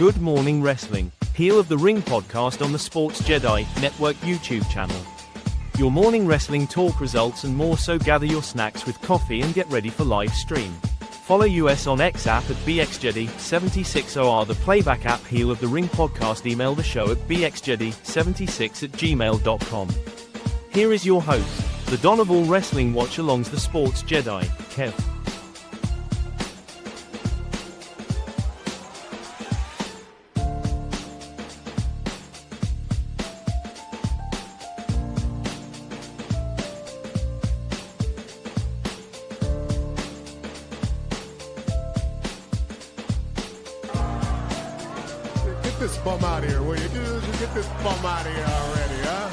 Good Morning Wrestling, Heel of the Ring podcast on the Sports Jedi Network YouTube channel. Your morning wrestling talk, results and more, so gather your snacks with coffee and get ready for live stream. Follow us on X app at BXJedi76OR, the playback app. Heel of the Ring podcast. Email the show at bxjedi76@gmail.com. Here is your host, the Don of all wrestling watch-alongs, the Sports Jedi, Kev. Bum out of here, will you? Get this bum out of here already, huh?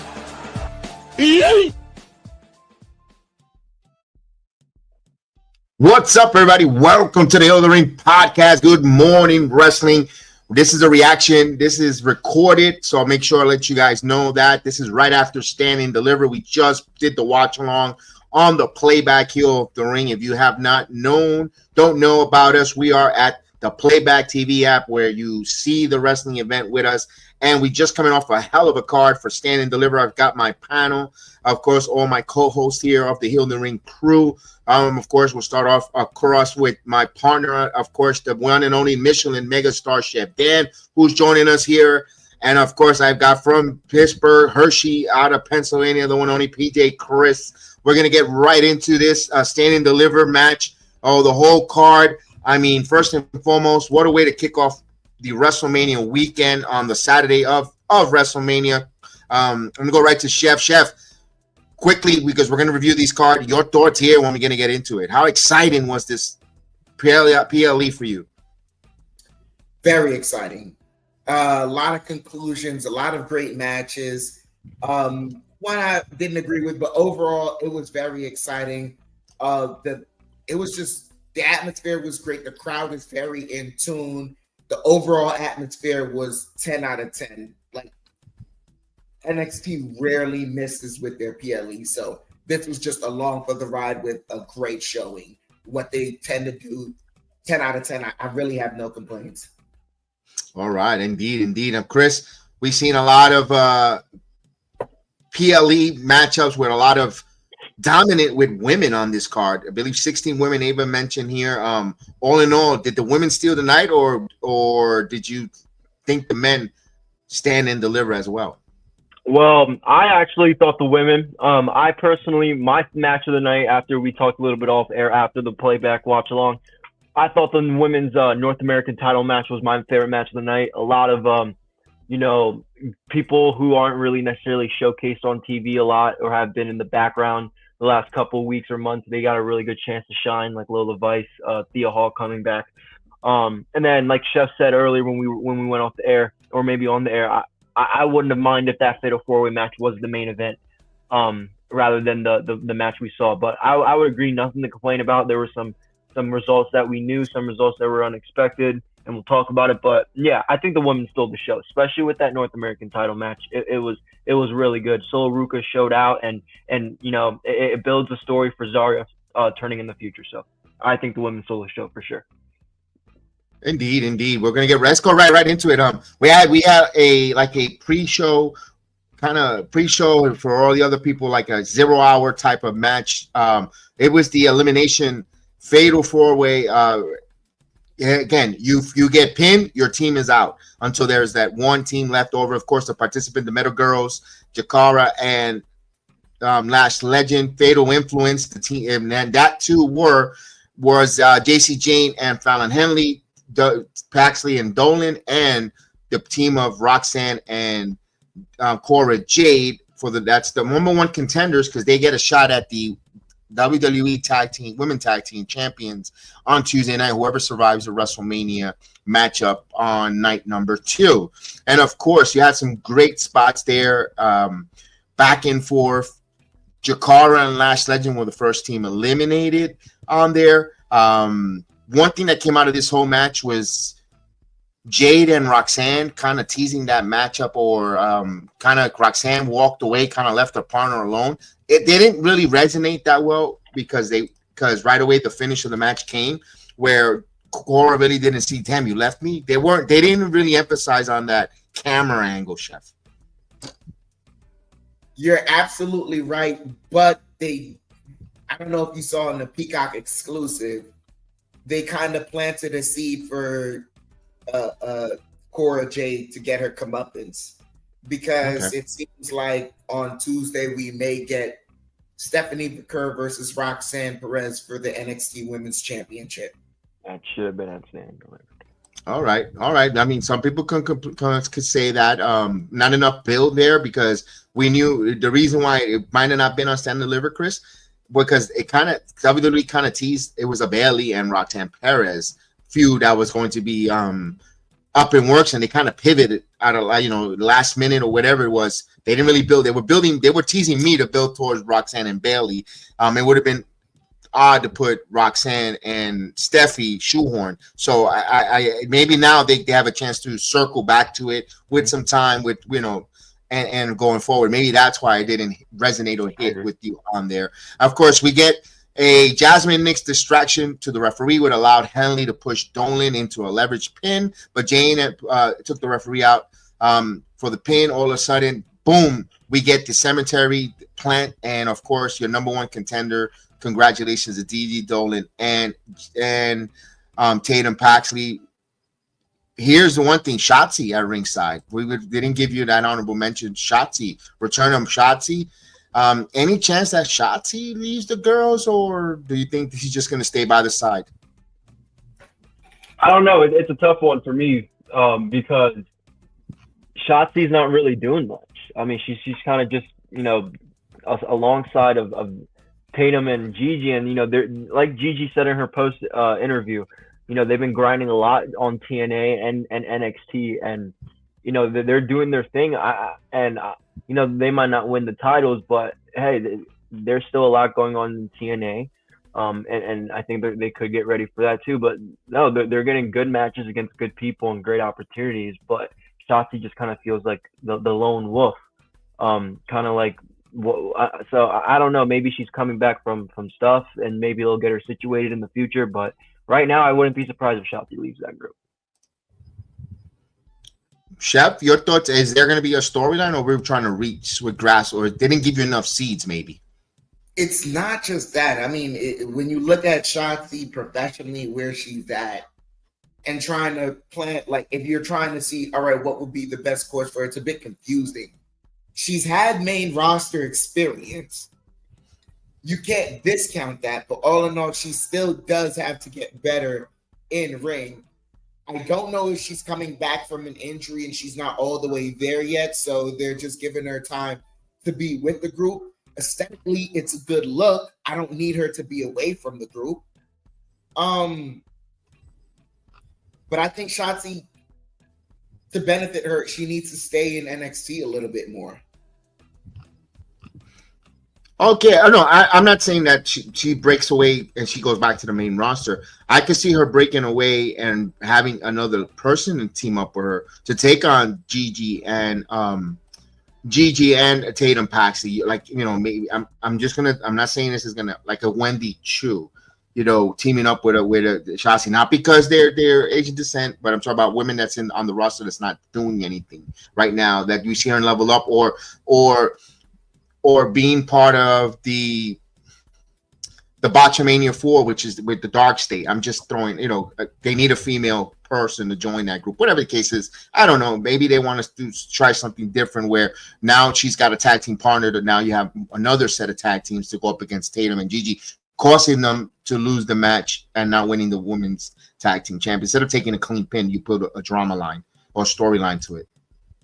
What's up, everybody? Welcome to the Heel of the Ring podcast. Good morning, wrestling. This is a reaction. This is recorded, so I'll make sure I let you guys know that this is right after Stand and Deliver. We just did the watch along on the playback Heel of the Ring. If you have not don't know about us, we are at the Playback TV app where you see the wrestling event with us. And we just coming off a hell of a card for Stand and Deliver. I've got my panel, of course, all my co-hosts here of the Heel of the Ring crew. Of course, we'll start off across with my partner, of course, the one and only Michelin megastar Chef Dan, who's joining us here. And of course, I've got from Pittsburgh, Hershey, out of Pennsylvania, the one and only PJ Chris. We're going to get right into this Stand and Deliver match. Oh, the whole card. I mean, first and foremost, what a way to kick off the Wrestlemania weekend on the Saturday of WrestleMania. I'm going to go right to Chef. Chef, quickly, because we're going to review these cards. Your thoughts here when we're going to get into it. How exciting was this PLE for you? Very exciting. A lot of conclusions, a lot of great matches. One I didn't agree with, but overall, it was very exciting. The atmosphere was great. The crowd is very in tune. The overall atmosphere was 10 out of 10. Like, NXT rarely misses with their PLE. So this was just along for the ride with a great showing. What they tend to do, 10 out of 10. I really have no complaints. All right. Indeed. Chris, we've seen a lot of PLE matchups with a lot of dominant with women on this card. I believe 16 women Ava mentioned here. All in all, did the women steal the night, or did you think the men stand and deliver as well? Well, I actually thought the women, I personally, my match of the night, after we talked a little bit off air after the playback watch along, I thought the women's North American title match was my favorite match of the night. A lot of people who aren't really necessarily showcased on TV a lot or have been in the background the last couple of weeks or months, they got a really good chance to shine, like Lola Vice, Thea Hall coming back. And then, like Chef said earlier when we went off the air, or maybe on the air, I wouldn't have minded if that fatal four-way match was the main event, rather than the match we saw. But I would agree, nothing to complain about. There were some results that we knew, some results that were unexpected, and we'll talk about it. But yeah, I think the women stole the show, especially with that North American title match. It was really good. Solo Ruka showed out, and it builds a story for Zarya turning in the future. So I think the women stole the show for sure. Indeed. We're gonna let's go right into it. We had a pre-show for all the other people, like a 0 hour type of match. It was the elimination fatal four-way. Again, you get pinned, your team is out until there's that one team left over. Of course, the participant, the Metal Girls, Jakara and Lash Legend, Fatal Influence, the team, and that too was JC Jane and Fallon Henley, Paxley and Dolan, and the team of Roxanne and Cora Jade that's the number one contenders, because they get a shot at the WWE Women Tag Team Champions on Tuesday night, whoever survives the WrestleMania matchup on night number 2. And of course, you had some great spots there, back and forth. Jakara and Lash Legend were the first team eliminated on there. One thing that came out of this whole match was Jade and Roxanne kind of teasing that matchup, or kind of Roxanne walked away, kind of left her partner alone. They didn't really resonate that well because right away the finish of the match came where Cora really didn't see, damn, you left me. They didn't really emphasize on that camera angle, Chef. You're absolutely right, but I don't know if you saw in the Peacock exclusive, they kind of planted a seed for Cora Jade to get her comeuppance, because it seems like on Tuesday we may get Stephanie McCurr versus Roxanne Perez for the NXT Women's Championship. That should have been outstanding. All right. I mean, some people could say that not enough build there, because we knew the reason why it might have not been on Stand and Deliver, Chris, because it kind of WWE kind of teased it was a Bayley and Roxanne Perez feud that was going to be up in works, and they kind of pivoted out of last minute or whatever it was. They didn't really build. They were teasing me to build towards Roxanne and Bayley. It would have been odd to put Roxanne and Steffi shoehorn. So I maybe now they have a chance to circle back to it with some time with and going forward. Maybe that's why I didn't resonate or hit with you on there. Of course, we get a Jasmine Nix distraction to the referee, would allowed Henley to push Dolan into a leverage pin, but Jane took the referee out for the pin. All of a sudden, boom, we get the cemetery plant, and of course, your number one contender. Congratulations to Gigi Dolan and Tatum Paxley. Here's the one thing: Shotsi at ringside. We didn't give you that honorable mention. Shotsi, return of Shotsi. Any chance that Shotzi leaves the girls, or do you think she's just going to stay by the side? I don't know. It's a tough one for me because Shotzi's not really doing much. I mean, she's kind of just alongside of Tatum and Gigi, and they're like Gigi said in her post interview. They've been grinding a lot on TNA and NXT, and they're doing their thing. They might not win the titles, but hey, there's still a lot going on in TNA. And I think they could get ready for that too. But no, they're getting good matches against good people and great opportunities. But Shotzi just kind of feels like the lone wolf. Kind of like, so I don't know. Maybe she's coming back from stuff, and maybe they'll get her situated in the future. But right now, I wouldn't be surprised if Shotzi leaves that group. Chef, your thoughts? Is there going to be a storyline, or we're trying to reach with grass, or they didn't give you enough seeds? Maybe it's not just that. I mean, when you look at Shotzi professionally, where she's at, and trying to plant, like if you're trying to see, all right, what would be the best course for her, it's a bit confusing. She's had main roster experience. You can't discount that, but all in all, she still does have to get better in ring. I don't know if she's coming back from an injury and she's not all the way there yet, so they're just giving her time to be with the group. Aesthetically, it's a good look. I don't need her to be away from the group. But I think Shotzi, to benefit her, she needs to stay in NXT a little bit more. Okay, no, I'm not saying that she breaks away and she goes back to the main roster. I could see her breaking away and having another person to team up with her to take on Gigi and Tatum Paxley. Like, maybe I'm not saying this is gonna like a Wendy Chu, teaming up with a Shotzi, not because they're Asian descent, but I'm talking about women that's on the roster that's not doing anything right now that you see her level up or being part of the Botchamania 4, which is with the Dark State. I'm just throwing, they need a female person to join that group. Whatever the case is, I don't know. Maybe they want us to try something different where now she's got a tag team partner that now you have another set of tag teams to go up against Tatum and Gigi, causing them to lose the match and not winning the women's tag team champion. Instead of taking a clean pin, you put a drama line or storyline to it.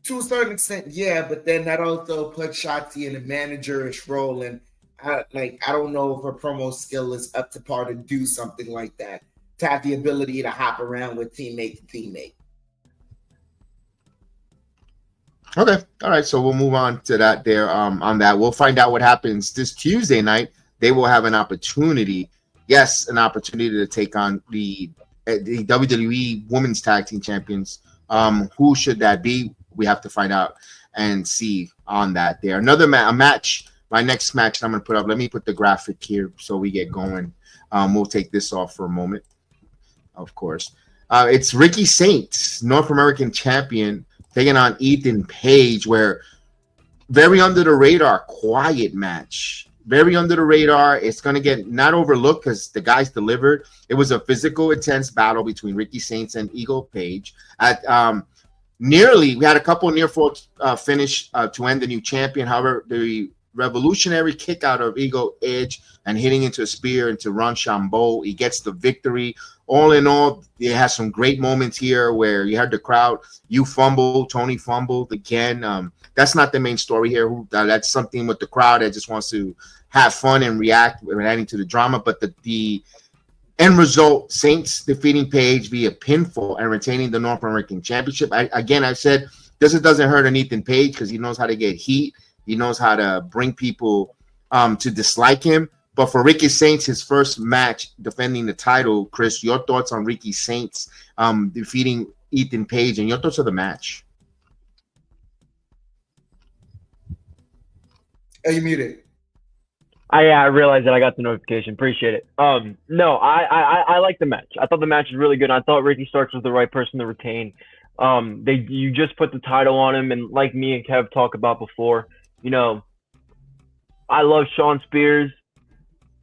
To a certain extent, yeah, but then that also put Shotzi in a managerish role, and I don't know if her promo skill is up to par to do something like that, to have the ability to hop around with teammate to teammate. Okay, all right, so we'll move on to that there. On that, we'll find out what happens this Tuesday night. They will have an opportunity to take on the WWE Women's Tag Team Champions. Who should that be? We have to find out and see on that there. Another match, my next match I'm going to put up. Let me put the graphic here so we get going. We'll take this off for a moment. of course. It's Ricky Saints, North American champion, taking on Ethan Page, where very under the radar, quiet match. Very under the radar. It's going to get not overlooked because the guys delivered. It was a physical, intense battle between Ricky Saints and Eagle Page. At we had a couple near fall finish to end the new champion. However, the revolutionary kick out of Eagle Edge and hitting into a spear into Rochambeau, he gets the victory. All in all, it has some great moments here where you had the crowd. You fumbled, Tony fumbled again. That's not the main story here. That's something with the crowd that just wants to have fun and react, adding to the drama. But the end result, Saints defeating Page via pinfall and retaining the North American Championship. I said this doesn't hurt an Ethan Page because he knows how to get heat. He knows how to bring people to dislike him. But for Ricky Saints, his first match defending the title, Chris, your thoughts on Ricky Saints defeating Ethan Page and your thoughts of the match? Are you muted? I realized that I got the notification. Appreciate it. No, I like the match. I thought the match was really good. I thought Ricky Starks was the right person to retain. You just put the title on him, and like me and Kev talked about before, I love Shawn Spears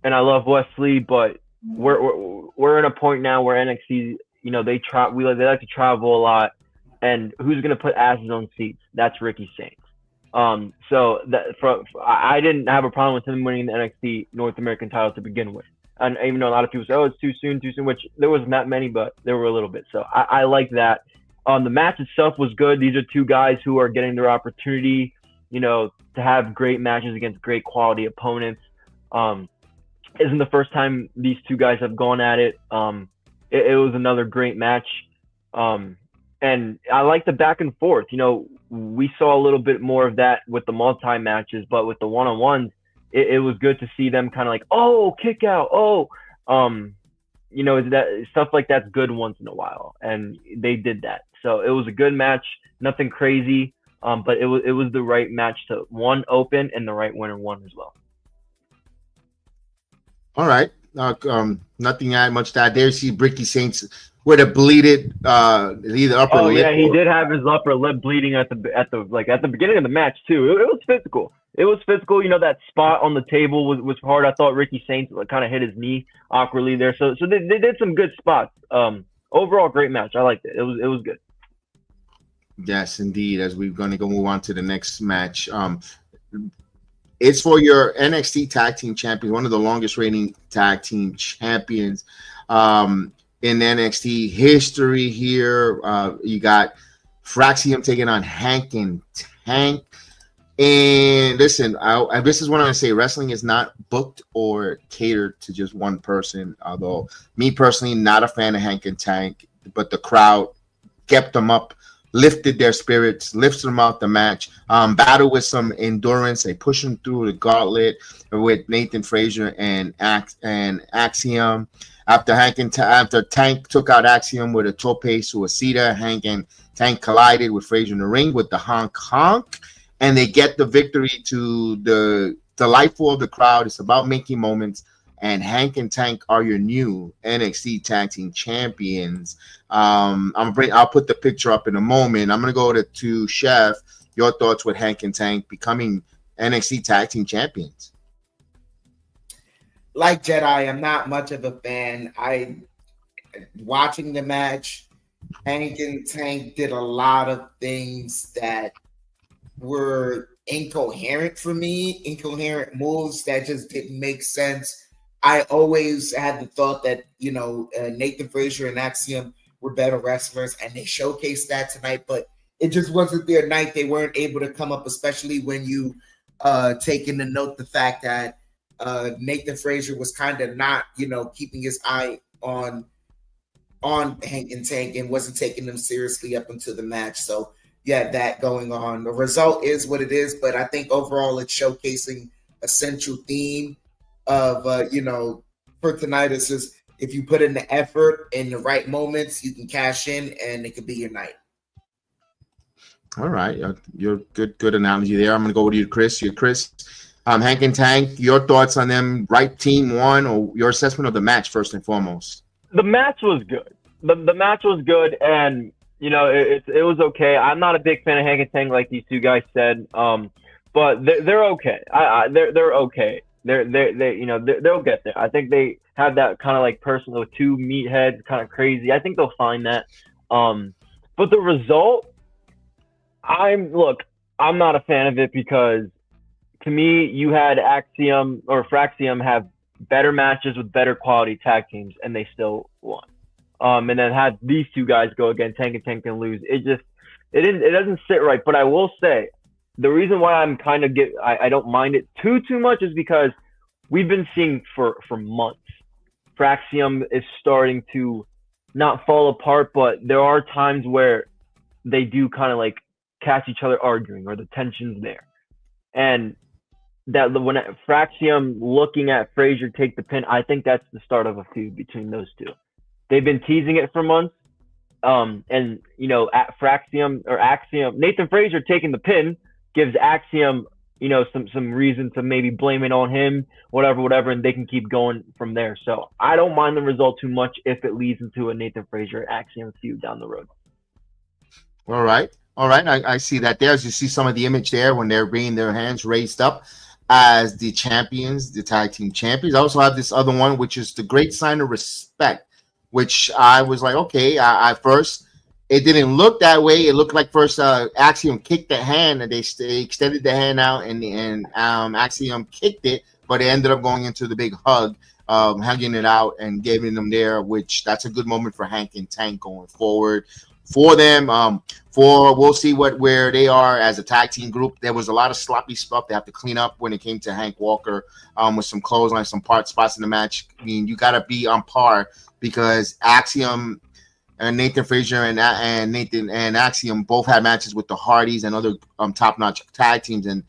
and I love Wesley, but we're in a point now where NXT, they like to travel a lot, and who's gonna put asses on seats? That's Ricky Saints. So I didn't have a problem with him winning the NXT North American title to begin with. And even though a lot of people say, oh, it's too soon, which there wasn't that many, but there were a little bit. So I like that. The match itself was good. These are two guys who are getting their opportunity, to have great matches against great quality opponents. Isn't the first time these two guys have gone at it. It was another great match. And I like the back and forth. We saw a little bit more of that with the multi-matches, but with the one-on-ones, it was good to see them kind of like, oh, kick out, that stuff like that's good once in a while, and they did that. So it was a good match, nothing crazy, but it was the right match to open, and the right winner won as well. All right, nothing much to add there. See Ricky Saints with a bleeded either upper lip. Yeah, he did have his upper lip bleeding at the beginning of the match too. It was physical. That spot on the table was hard. I thought Ricky Saints kind of hit his knee awkwardly there. So they did some good spots. Overall, great match. I liked it. It was good. Yes, indeed. As we're going to move on to the next match. It's for your NXT Tag Team Champions, one of the longest reigning Tag Team Champions in NXT history here. You got Fraxium taking on Hank and Tank. And listen, this is what I'm going to say. Wrestling is not booked or catered to just one person, although me personally, not a fan of Hank and Tank, but the crowd kept them up, lifted their spirits, lifts them out the match, battle with some endurance. They push them through the gauntlet with Nathan Frazier and Axiom. After Tank took out Axiom with a tope suicida, Hank and Tank collided with Frazier in the ring with the honk, and they get the victory to the delightful of the crowd. It's about making moments, and Hank and Tank are your new NXT Tag Team Champions. I'll put the picture up in a moment. I'm gonna go to Chef. Your thoughts with Hank and Tank becoming NXT Tag Team Champions? Like Jedi, I'm not much of a fan. Watching the match, Hank and Tank did a lot of things that were incoherent for me, incoherent moves that just didn't make sense. I always had the thought that, Nathan Frazier and Axiom were better wrestlers, and they showcased that tonight, but it just wasn't their night. They weren't able to come up, especially when you take into note the fact that Nathan Frazier was kind of not, keeping his eye on Hank and Tank and wasn't taking them seriously up until the match. So yeah, that going on. The result is what it is, but I think overall it's showcasing a central theme of, for tinnitus is if you put in the effort in the right moments, you can cash in and it could be your night. All right. You're good analogy there. I'm going to go with you, Chris. Hank and Tank, your thoughts on them, right team won, or your assessment of the match first and foremost? The match was good. the match was good, and you know it was okay. I'm not a big fan of Hank and Tank like these two guys said, but they're okay. They're okay. They you know they'll get there. I think they have that kind of like person with two meatheads, kind of crazy. I think they'll find that. But the result, I'm not a fan of it because to me you had Axiom or Fraxium have better matches with better quality tag teams, and they still won. And then have these two guys go again, Tank and Tank and lose. It doesn't sit right. But I will say, the reason why I'm kind of I don't mind it too much is because we've been seeing for months, Fraxium is starting to not fall apart, but there are times where they do kind of like catch each other arguing or the tension's there. And that when Fraxium looking at Frazier take the pin, I think that's the start of a feud between those two. They've been teasing it for months. And you know, at Fraxium or Axiom, Nathan Frazier taking the pin gives Axiom, you know, some reason to maybe blame it on him, whatever, and they can keep going from there. So I don't mind the result too much if it leads into a Nathan Frazier Axiom feud down the road. All right. I see that there. As you see some of the image there when they're bringing their hands raised up as the champions, the tag team champions. I also have this other one, which is the great sign of respect, which I was like, okay, I first, it didn't look that way. It looked like first Axiom kicked the hand and they extended the hand out and Axiom kicked it, but it ended up going into the big hug, hugging it out and giving them there, which that's a good moment for Hank and Tank going forward. For them, we'll see where they are as a tag team group. There was a lot of sloppy stuff they have to clean up when it came to Hank Walker with some clotheslines, some spots in the match. I mean, you got to be on par because Axiom and Nathan Frazier and Nathan and Axiom both had matches with the Hardys and other top-notch tag teams, and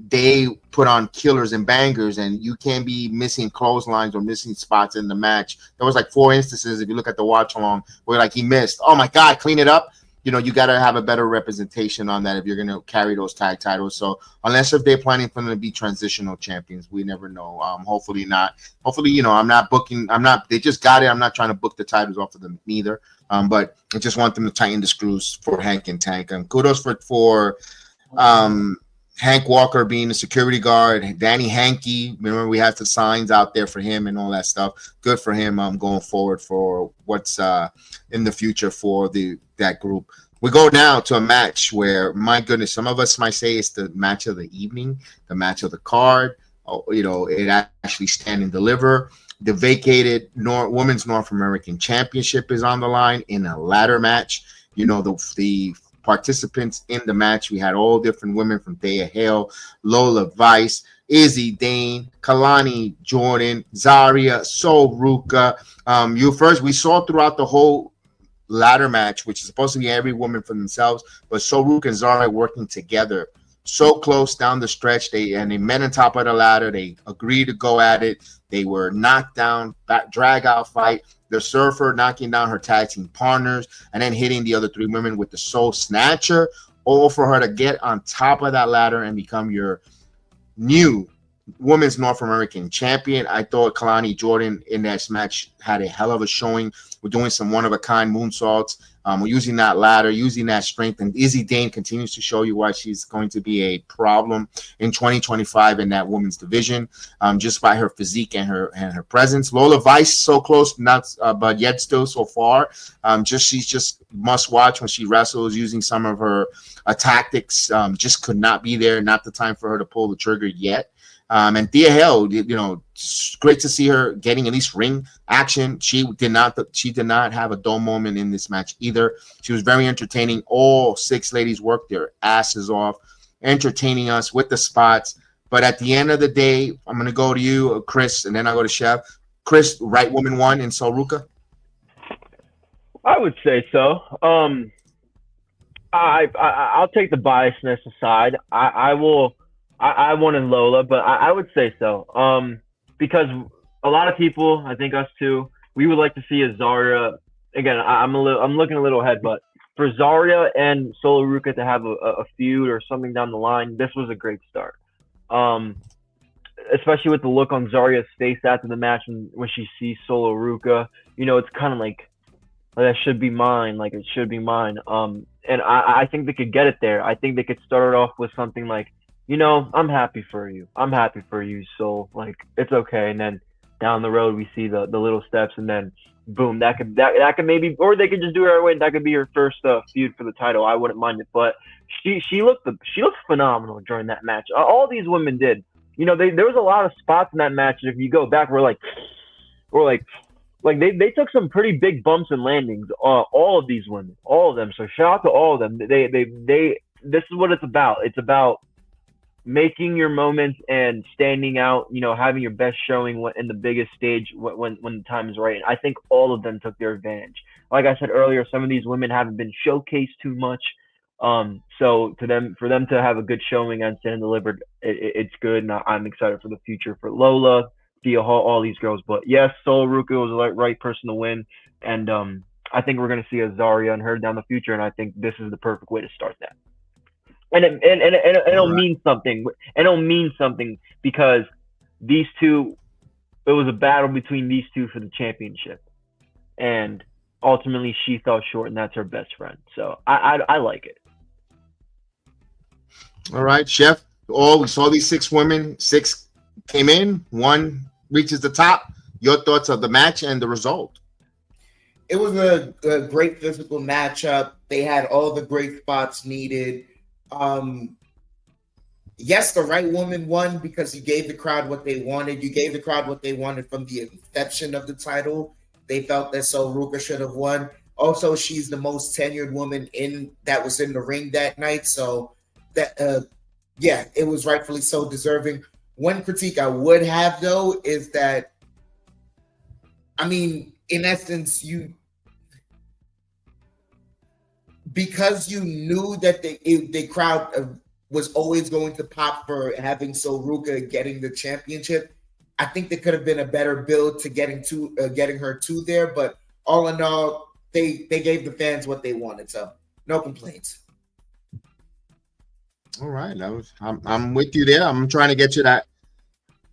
they put on killers and bangers, and you can't be missing clotheslines or missing spots in the match. There was like 4 instances, if you look at the watch along, where like he missed. Oh my God, clean it up. You know, you got to have a better representation on that if you're going to carry those tag titles. So unless if they're planning for them to be transitional champions, we never know. Hopefully not. Hopefully, you know, they just got it. I'm not trying to book the titles off of them either. But I just want them to tighten the screws for Hank and Tank. Kudos for Hank Walker being the security guard, Danny Hankey. Remember, we had the signs out there for him and all that stuff. Good for him going forward for what's in the future for that group. We go now to a match where, my goodness, some of us might say it's the match of the evening, the match of the card. You know, it actually stand and deliver. The vacated Women's North American Championship is on the line in a ladder match. You know, the participants in the match, we had all different women from Thea Hale, Lola Vice, Izzy Dane, Kalani Jordan, Zarya, Sol Ruka. We saw throughout the whole ladder match, which is supposed to be every woman for themselves, but Sol Ruka and Zarya working together so close down the stretch. They met on top of the ladder. They agreed to go at it. They were knocked down, drag out fight. The Surfer knocking down her tag team partners and then hitting the other 3 women with the Soul Snatcher, all for her to get on top of that ladder and become your new Women's North American Champion. I thought Kalani Jordan in that match had a hell of a showing. We're doing some one-of-a-kind moonsaults. We're using that ladder, using that strength, and Izzy Dane continues to show you why she's going to be a problem in 2025 in that women's division, just by her physique and her presence. Lola Vice, so close, but yet still so far. She's just must watch when she wrestles, using some of her tactics. Just could not be there. Not the time for her to pull the trigger yet. And Thea Hale, you know, great to see her getting at least ring action. She did not have a dull moment in this match either. She was very entertaining. All 6 ladies worked their asses off, entertaining us with the spots. But at the end of the day, I'm going to go to you, Chris, and then I'll go to Chef. Chris, right woman won in Sol Ruka? I would say so. I'll take the biasness aside. I wanted Lola, but I would say so. Because a lot of people, I think us too, we would like to see a Zarya. Again, I'm looking a little ahead, but for Zarya and Sol Ruka to have a feud or something down the line, this was a great start. Especially with the look on Zarya's face after the match when she sees Sol Ruka. You know, it's kind of like Like, that should be mine. Like, it should be mine. And I think they could get it there. I think they could start it off with something like, I'm happy for you. I'm happy for you. So, like, it's okay. And then down the road, we see the little steps, and then boom, that could maybe, or they could just do it right away. That could be her first feud for the title. I wouldn't mind it. But she looked phenomenal during that match. All these women did. There was a lot of spots in that match. If you go back, where they took some pretty big bumps and landings. All of these women, all of them. So shout out to all of them. They this is what it's about. It's about making your moments and standing out, having your best showing in the biggest stage when the time is right. And I think all of them took their advantage. Like I said earlier, some of these women haven't been showcased too much. So for them to have a good showing and stand delivered, it's good. And I'm excited for the future for Lola, Thea Hall, all these girls. But yes, Sol Ruka was the right person to win. And I think we're going to see a Zarya and her down the future. And I think this is the perfect way to start that. And it'll mean something. It'll mean something because these two, it was a battle between these two for the championship, and ultimately she fell short, and that's her best friend. So I like it. All right, Chef. We saw these 6 women. 6 came in. 1 reaches the top. Your thoughts of the match and the result? It was a great physical matchup. They had all the great spots needed. Yes, the right woman won because you gave the crowd what they wanted. You gave the crowd what they wanted from the inception of the title. They felt that Sol Ruka should have won. Also, she's the most tenured woman that was in the ring that night. So that, it was rightfully so deserving. One critique I would have, though, is that, in essence, because you knew that the crowd was always going to pop for having Sol Ruka getting the championship, I think there could have been a better build to getting her to there. But all in all, they gave the fans what they wanted, so no complaints. All right, I'm with you there. I'm trying to get you that.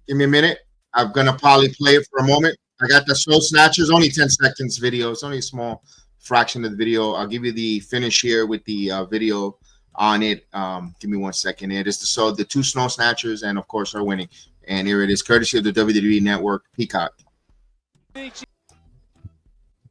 Give me a minute. I'm gonna probably play it for a moment. I got the Soul Snatchers, only 10 seconds video. It's only a small fraction of the video. I'll give you the finish here with the video on it. Give me 1 second here. This is the 2 Snow Snatchers, and of course her winning. And here it is, courtesy of the WWE Network, Peacock.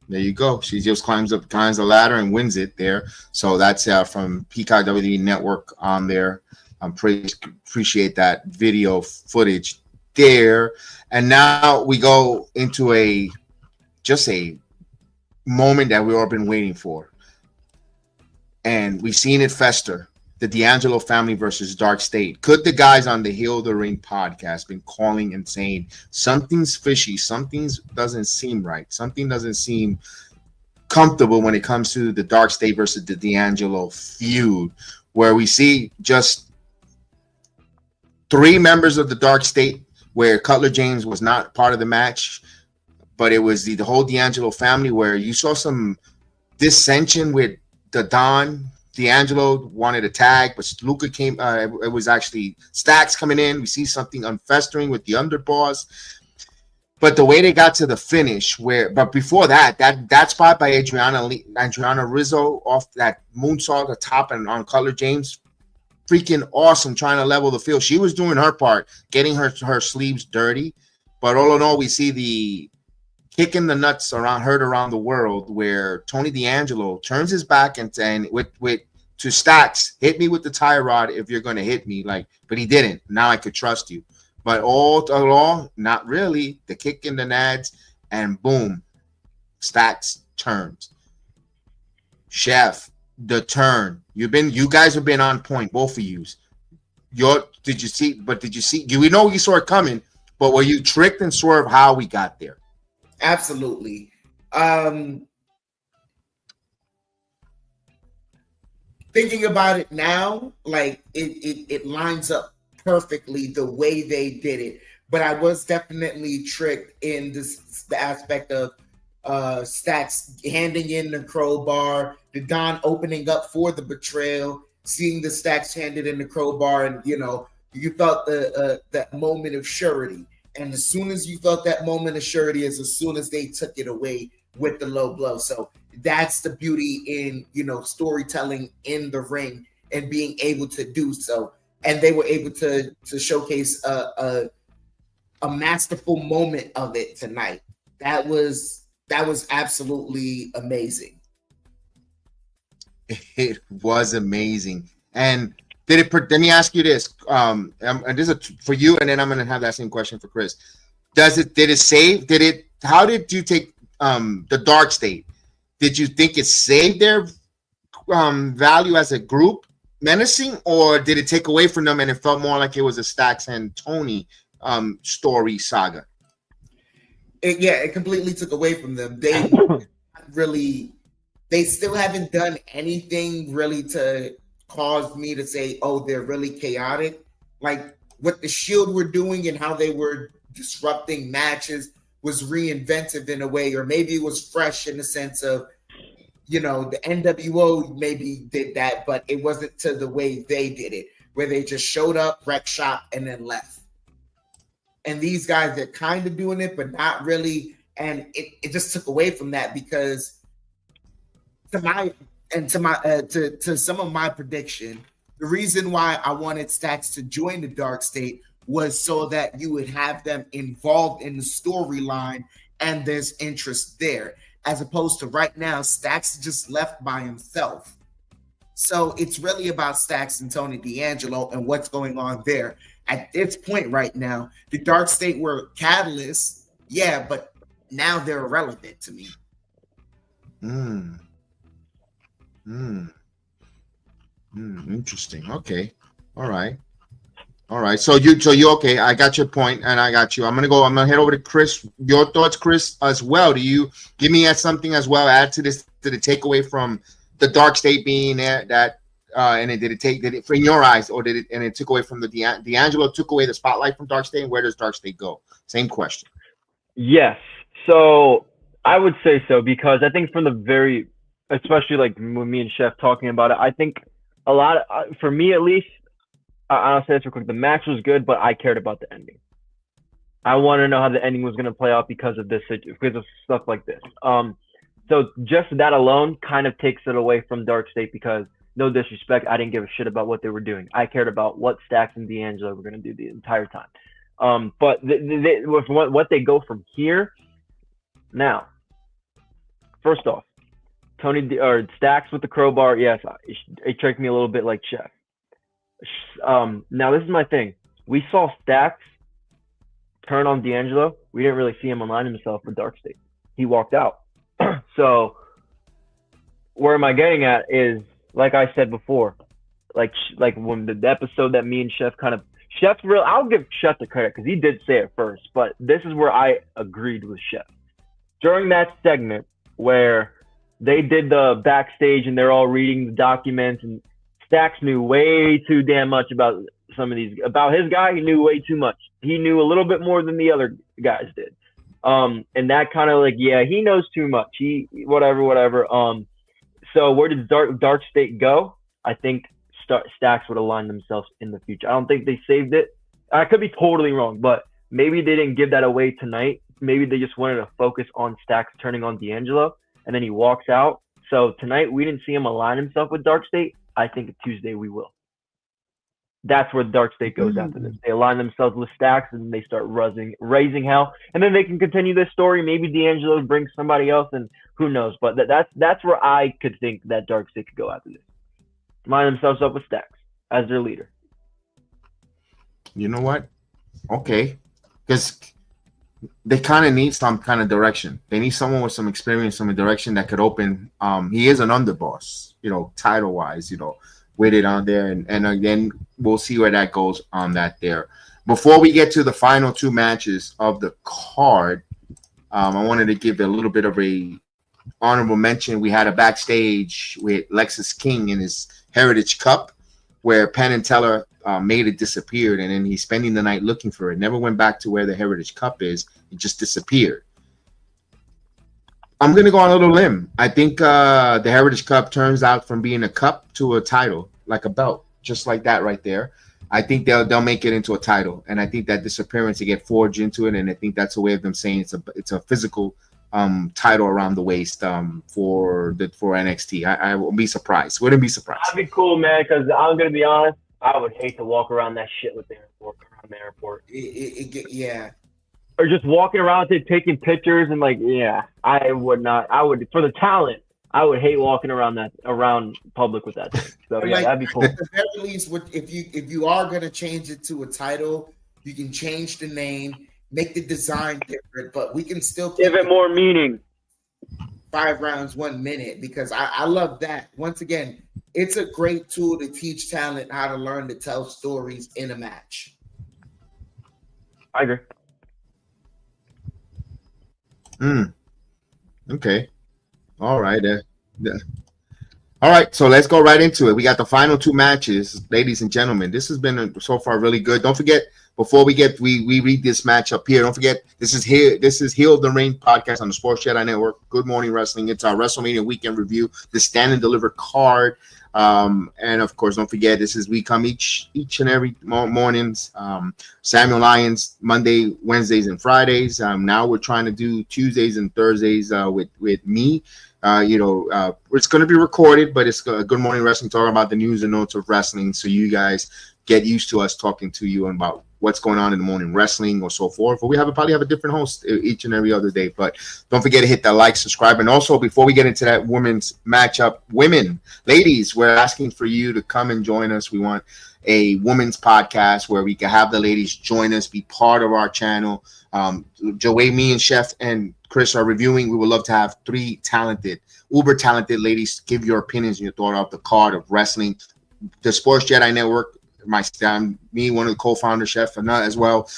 There you go. She just climbs the ladder and wins it there. So that's from Peacock WWE Network on there. Appreciate that video footage there. And now we go into a moment that we've all been waiting for, and we've seen it fester. The D'Angelo family versus Dark State. Could the guys on the Heel of the Ring podcast been calling and saying something's fishy, something doesn't seem right, something doesn't seem comfortable when it comes to the Dark State versus the D'Angelo feud, where we see just 3 members of the Dark State, where Cutler James was not part of the match, but it was the whole D'Angelo family, where you saw some dissension with the Don. D'Angelo wanted a tag, but Luca came. It was actually Stacks coming in. We see something unfestering with the Underboss. But the way they got to the finish, but before that spot by Adriana Rizzo off that moonsault at the top and on Cutler James, freaking awesome, trying to level the field. She was doing her part, getting her sleeves dirty. But all in all, we see the kicking the nuts heard around the world, where Tony D'Angelo turns his back and to Stacks, hit me with the tie rod if you're going to hit me, but he didn't. Now I could trust you. But all along, not really. The kick in the nads, and boom, Stacks turns. Chef, the turn. You guys have been on point, both of you. Did you see? We know you saw it coming, but were you tricked and swerved how we got there? Absolutely. Thinking about it now, it lines up perfectly the way they did it. But I was definitely tricked in the aspect of Stacks handing in the crowbar, the Don opening up for the betrayal, seeing the Stacks handed in the crowbar, and you felt that moment of surety. And as soon as you felt that moment of surety is as soon as they took it away with the low blow. So that's the beauty in, you know, storytelling in the ring and being able to do so. And they were able to showcase a masterful moment of it tonight. That was absolutely amazing. It was amazing. And let me ask you this. And this is for you, and then I'm gonna have that same question for Chris. How did you take the Dark State? Did you think it saved their value as a group menacing, or did it take away from them and it felt more like it was a Stacks and Tony story saga? It completely took away from them. They still haven't done anything really to cause me to say, oh, they're really chaotic. Like what the Shield were doing and how they were disrupting matches was reinventive in a way, or maybe it was fresh in the sense of, you know, the NWO maybe did that, but it wasn't to the way they did it, where they just showed up, wrecked shop, and then left. And these guys are kind of doing it, but not really. And it just took away from that, because to some of my prediction, the reason why I wanted Stacks to join the Dark State was so that you would have them involved in the storyline and there's interest there, as opposed to right now, Stacks just left by himself. So it's really about Stacks and Tony D'Angelo and what's going on there. At this point right now, the Dark State were catalysts, yeah, but now they're irrelevant to me. Interesting. Okay. All right. So you okay? I got your point, and I got you. I'm gonna head over to Chris. Your thoughts, Chris, as well. Do you give me something as well? Add to this, to the takeaway from the Dark State being there. And did it in your eyes, or did it took away from the D'Angelo took away the spotlight from Dark State? And where does Dark State go? Same question. Yes. So I would say so, because I think from the very, especially like when me and Chef talking about it, I think a lot of, for me at least, I'll say this real quick. The match was good, but I cared about the ending. I want to know how the ending was going to play out because of stuff like this. So just that alone kind of takes it away from Dark State, because no disrespect, I didn't give a shit about what they were doing. I cared about what Stacks and D'Angelo were going to do the entire time. But with what they go from here, now, first off, Stacks with the crowbar, yes, it tricked me a little bit like Chef. Now, this is my thing. We saw Stacks turn on D'Angelo. We didn't really see him align himself with Dark State. He walked out. So where am I getting at is, like I said before, like when the episode that me and Chef I'll give Chef the credit because he did say it first, but this is where I agreed with Chef. During that segment where they did the backstage and they're all reading the documents, and Stacks knew way too damn much about about his guy. He knew way too much. He knew a little bit more than the other guys did. And that kind of like, yeah, he knows too much. Whatever. So where did Dark State go? I think Stacks would align themselves in the future. I don't think they saved it. I could be totally wrong, but maybe they didn't give that away tonight. Maybe they just wanted to focus on Stacks turning on D'Angelo, and then he walks out. So tonight we didn't see him align himself with Dark State. I think Tuesday we will. That's where Dark State goes after this. They align themselves with Stacks, and they start raising hell, and then they can continue this story. Maybe D'Angelo brings somebody else, and who knows? But that's where I could think that Dark State could go after this. Line themselves up with Stacks as their leader. You know what? Okay, because they kind of need some kind of direction. They need someone with some experience, some direction that could open. He is an underboss, title wise, with it on there, and then we'll see where that goes on that there. Before we get to the final two matches of the card, I wanted to give a little bit of a honorable mention. We had a backstage with Lexus King in his Heritage Cup, where Penn and Teller made it disappeared, and then he's spending the night looking for it. Never went back to where the Heritage Cup is. It just disappeared. I'm going to go on a little limb. I think the Heritage Cup turns out from being a cup to a title, like a belt, just like that right there. I think they'll make it into a title, and I think that disappearance, they get forged into it, and I think that's a way of them saying it's a physical title around the waist for NXT. I won't be surprised. Wouldn't be surprised. That'd be cool, man. Because I'm gonna be honest, I would hate to walk around that shit with the airport around the airport. Yeah. Or just walking around it, taking pictures and I would not. I would for the talent. I would hate walking around public with that thing. So yeah, that'd be cool. At the very least, if you are gonna change it to a title, you can change the name, make the design different, but we can still give it more meaning. 5 rounds, 1 minute, because I love that. Once again, it's a great tool to teach talent how to learn to tell stories in a match. I agree. Okay. All right. All right. So let's go right into it. We got the final 2 matches, ladies and gentlemen. This has been so far really good. Don't forget, before we read this match up here, don't forget, this is Heel of the Ring podcast on the Sports Jedi Network. Good Morning Wrestling. It's our WrestleMania weekend review, the Stand and Deliver card. And of course, don't forget, we come each and every mornings. Samuel Lyons Monday, Wednesdays, and Fridays. Now we're trying to do Tuesdays and Thursdays with me. It's going to be recorded, but it's Good Morning Wrestling, talking about the news and notes of wrestling, so you guys get used to us talking to you about what's going on in the morning wrestling or so forth. But we probably have a different host each and every other day. But don't forget to hit that like, subscribe. And also, before we get into that women's matchup, ladies, we're asking for you to come and join us. We want a women's podcast where we can have the ladies join us, be part of our channel. Joey, me, and Chef and Chris are reviewing. We would love to have 3 uber talented ladies give your opinions and your thought of the card of wrestling. The Sports Jedi Network, me, one of the co-founders, Chef, and as well.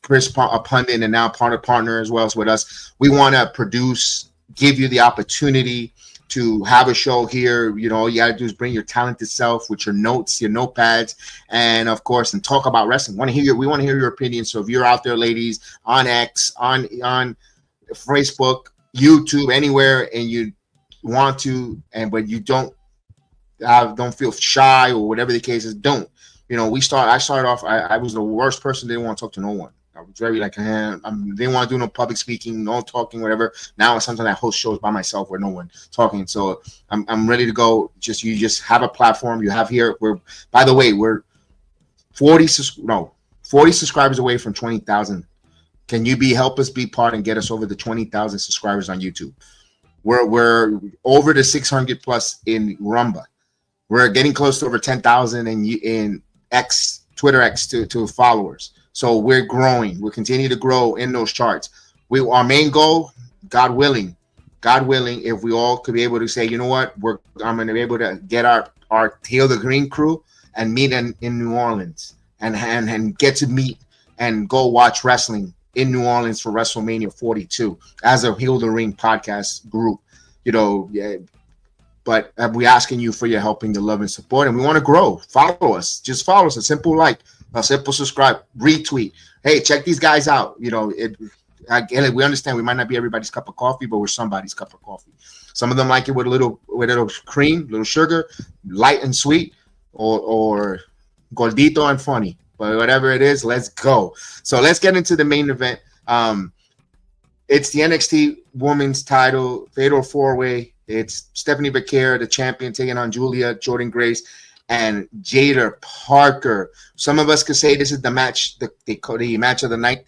Chris, a pundit and now partner as well as with us. We want to give you the opportunity to have a show here. All you got to do is bring your talented self with your notes, your notepads, and of course, and talk about wrestling. We want to hear your opinion. So if you're out there, ladies, on X, on Facebook, YouTube, anywhere, and you want to, but you don't feel shy or whatever the case is, don't. I started off, I was the worst person. Didn't want to talk to no one. I was very didn't want to do no public speaking, no talking, whatever. Now sometimes I host shows by myself where no one talking. So I'm ready to go. You just have a platform. You have here. By the way, we're 40 subscribers away from 20,000. Can you help us be part and get us over the 20,000 subscribers on YouTube? We're over the 600 plus in Rumba. We're getting close to over 10,000 in Twitter X to followers. So we're growing. We'll continue to grow in those charts. Our main goal, God willing, if we all could be able to say, you know what, I'm going to be able to get our Heel the Green crew and meet in New Orleans and get to meet and go watch wrestling in New Orleans for WrestleMania 42 as a Heel the Ring podcast group. But we're asking you for your helping, your love and support, and we want to grow. Follow us. Just follow us. A simple like, a simple subscribe, retweet. Hey, check these guys out. We understand we might not be everybody's cup of coffee, but we're somebody's cup of coffee. Some of them like it with a little cream, little sugar, light and sweet, or gordito and funny. But whatever it is, let's go. So let's get into the main event. It's the NXT Women's Title Fatal 4-Way. It's Stephanie Becerra, the champion, taking on Julia, Jordan Grace, and Jada Parker. Some of us could say this is the match, the match of the night.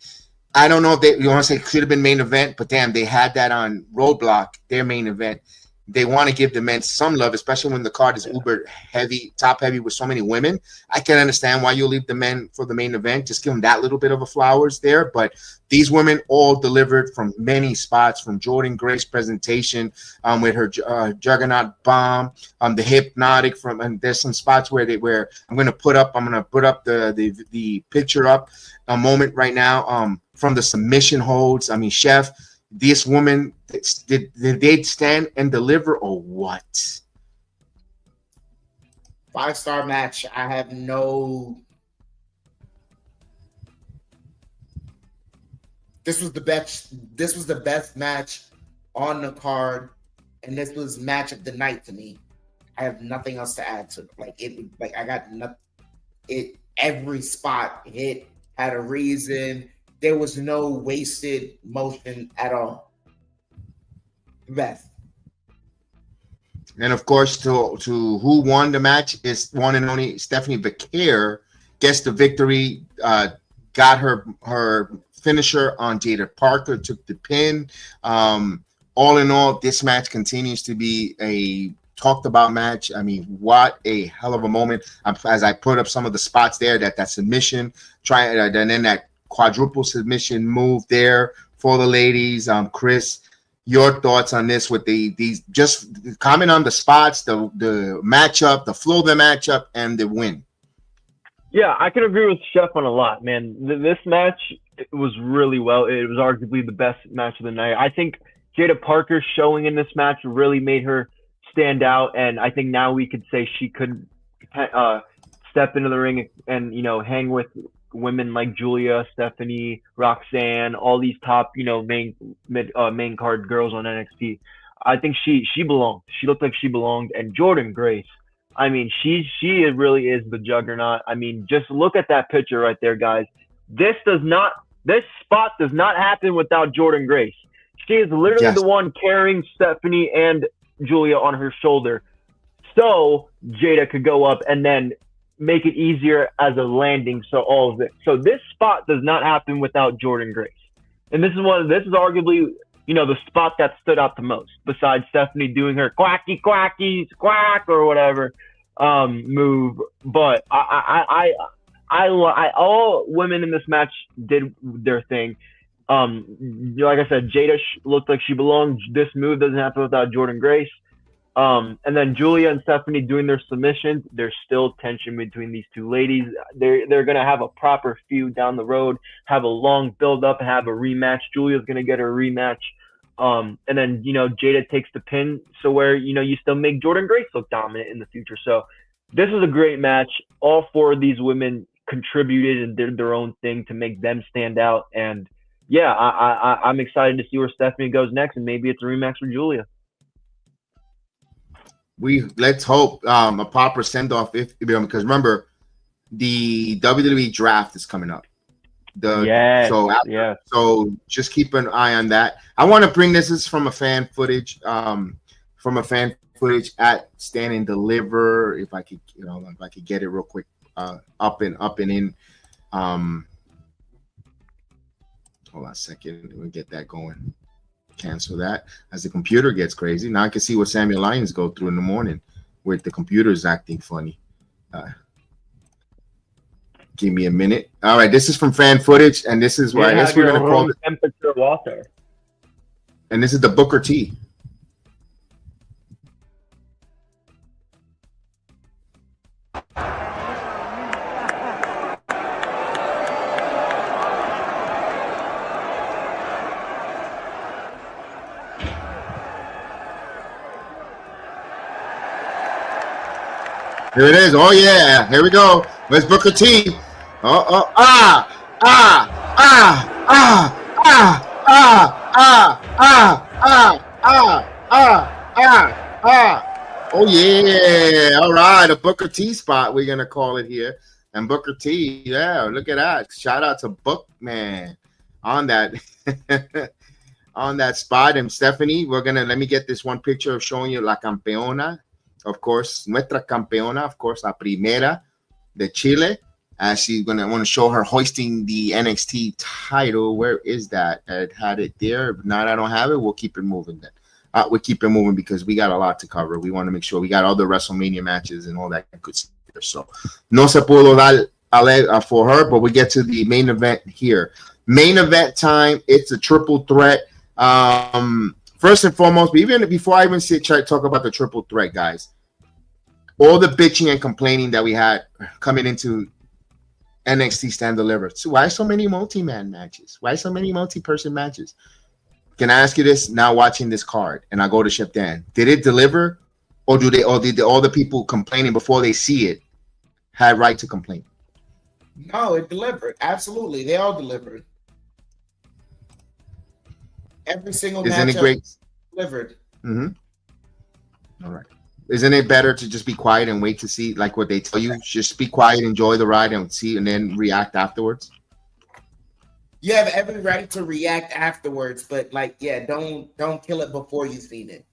I don't know if you want to say it should have been main event, but damn, they had that on Roadblock, their main event. They want to give the men some love, especially when the card is uber heavy, top heavy with so many women. I can understand why you leave the men for the main event. Just give them that little bit of a flowers there. But these women all delivered from many spots, from Jordan Grace's presentation with her Juggernaut bomb, the hypnotic and there's some spots where I'm going to put up the picture up a moment right now from the submission holds. I mean, Chef, this woman, did they stand and deliver or what? 5-star match. I have no. This was the best match on the card, and this was match of the night to me. I have nothing else to add to it. I got nothing. Every spot hit had a reason. There was no wasted motion at all. Best. And of course, to who won the match is one and only Stephanie Becaire gets the victory. Got her finisher on Jada Parker, took the pin. All in all, this match continues to be a talked about match. I mean, what a hell of a moment. As I put up some of the spots there, that submission, and then that quadruple submission move there for the ladies. Chris, your thoughts on this with these just comment on the spots, the matchup, the flow of the matchup, and the win. Yeah, I can agree with Chef on a lot, man. This match was really well. It was arguably the best match of the night. I think Jada Parker showing in this match really made her stand out, and I think now we could say she could step into the ring and hang with women like Julia, Stephanie, Roxanne, all these top main card girls on NXT. I think she belonged. She looked like she belonged. And Jordynne Grace, I mean, she really is the juggernaut. I mean, just look at that picture right there, guys. This spot does not happen without Jordynne Grace. She is literally the one carrying Stephanie and Julia on her shoulder, so Jada could go up and then make it easier as a landing. So this spot does not happen without Jordynne Grace, and this is arguably the spot that stood out the most, besides Stephanie doing her quacky quack or whatever move. But I all women in this match did their thing. Like I said, Jada looked like she belonged. This move doesn't happen without Jordynne Grace. And then Julia and Stephanie doing their submissions. There's still tension between these two ladies. They're gonna have a proper feud down the road, have a long build up, have a rematch. Julia's gonna get her rematch. And then Jada takes the pin, so where you still make Jordynne Grace look dominant in the future. So this is a great match. All four of these women contributed and did their own thing to make them stand out. And yeah, I'm excited to see where Stephanie goes next, and maybe it's a rematch for Julia. Let's hope a proper send off because remember the WWE draft is coming up. So just keep an eye on that. I want to bring this is from a fan footage at Stand and Deliver. If I could get it real quick up and in. Hold on a second. We'll get that going. Cancel that as the computer gets crazy. Now I can see what Samuel Lyons go through in the morning with the computer's acting funny. Give me a minute. All right, this is from fan footage, and this is what I guess we're going to call it. Temperature water. And this is the Booker T. Here it is. Oh yeah, here we go. Where's Booker T? Oh yeah. All right, a Booker T spot, we're gonna call it here. And Booker T, yeah, look at that. Shout out to Bookman on that on that spot. And Stephanie, let me get this one picture of showing you La Campeona. Of course, nuestra campeona, of course, la primera de Chile. She's going to want to show her hoisting the NXT title. Where is that? I had it there. But now that I don't have it, we'll keep it moving then. We'll keep it moving because we got a lot to cover. We want to make sure we got all the WrestleMania matches and all that good stuff. So, no se pudo dar for her, but we get to the main event here. Main event time. It's a triple threat. First and foremost, even before I even talk about the triple threat, guys, all the bitching and complaining that we had coming into NXT Stand Deliver. So why so many multi-man matches? Why so many multi-person matches? Can I ask you this now watching this card? And I go to Chef Dan. Did it deliver? Or did all the people complaining before they see it had right to complain? No, it delivered. Absolutely. They all delivered. Every single match delivered. Mm-hmm. All right. Isn't it better to just be quiet and wait to see like what they tell you? Just be quiet, enjoy the ride, and see, and then react afterwards. You have every right to react afterwards, but like, yeah, don't kill it before you've seen it.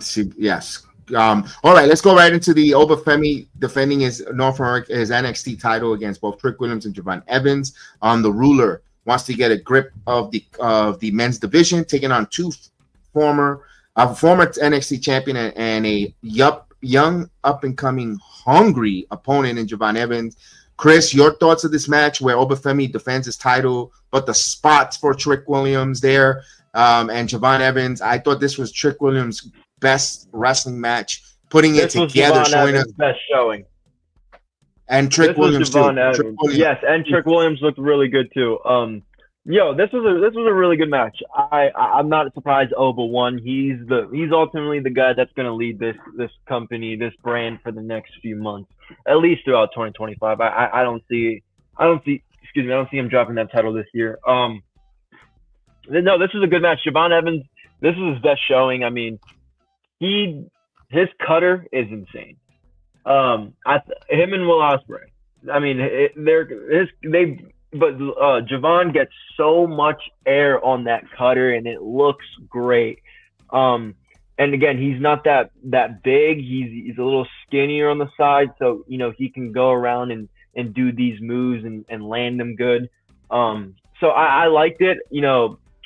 See, yes. All right, let's go right into the Obafemi defending his his NXT title against both Trick Williams and Javon Evans. The ruler wants to get a grip of the men's division, taking on former NXT champion and a young up and coming hungry opponent in Javon Evans. Chris, your thoughts of this match where Obafemi defends his title, but the spots for Trick Williams there and Javon Evans. I thought this was Trick Williams' best wrestling match, putting it together, showing us best showing. And Trick Williams too. Yes, and Trick Williams looked really good too. This was a really good match. I'm not surprised Oba won. He's ultimately the guy that's going to lead this company, this brand for the next few months, at least throughout 2025. I don't see him dropping that title this year. No, this was a good match. Javon Evans, this is his best showing. I mean, his cutter is insane. Him and Will Ospreay. I mean, Javon gets so much air on that cutter, and it looks great. And again, he's not that big. He's a little skinnier on the side, so he can go around and do these moves and land them good. So I liked it.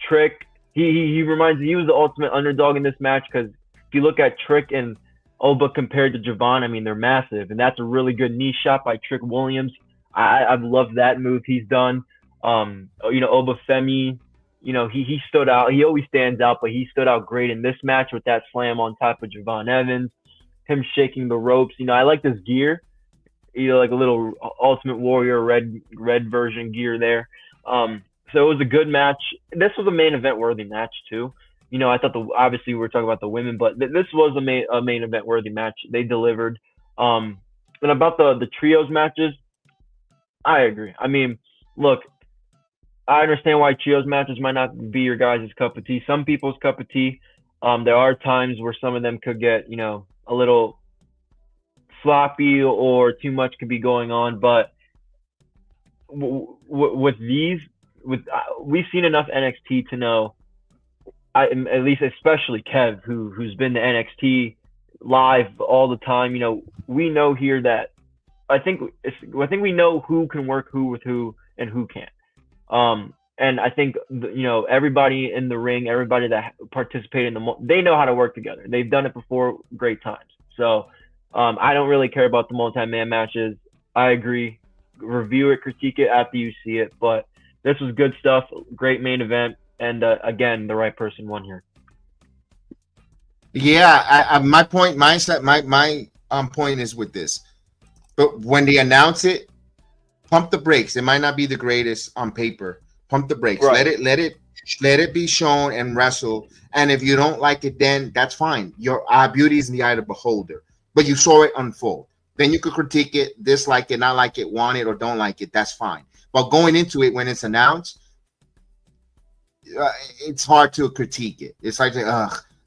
Trick. He reminds me, he was the ultimate underdog in this match, because if you look at Trick and Oba compared to Javon, I mean, they're massive, and that's a really good knee shot by Trick Williams. I've loved that move he's done. Obafemi, he stood out. He always stands out, but he stood out great in this match with that slam on top of Javon Evans, him shaking the ropes. I like this gear, like a little Ultimate Warrior red version gear there. So it was a good match. This was a main event worthy match too. I thought obviously we were talking about the women, but this was a main event worthy match. They delivered. And about the trios matches, I agree. I mean, look, I understand why trios matches might not be your guys' cup of tea. Some people's cup of tea. There are times where some of them could get, a little sloppy or too much could be going on. But with these, we've seen enough NXT to know, at least especially Kev, who's been to NXT live all the time. We know here that I think we know who can work who with who and who can't. And I think everybody in the ring, everybody that participated they know how to work together. They've done it before, great times. So I don't really care about the multi-man matches. I agree. Review it, critique it after you see it. But this was good stuff. Great main event. And again, the right person won here. Yeah, my point is with this. But when they announce it, pump the brakes. It might not be the greatest on paper. Pump the brakes. Right. Let it be shown and wrestle. And if you don't like it, then that's fine. Our beauty is in the eye of the beholder. But you saw it unfold. Then you could critique it, dislike it, not like it, want it, or don't like it. That's fine. But going into it when it's announced, it's hard to critique it. It's like,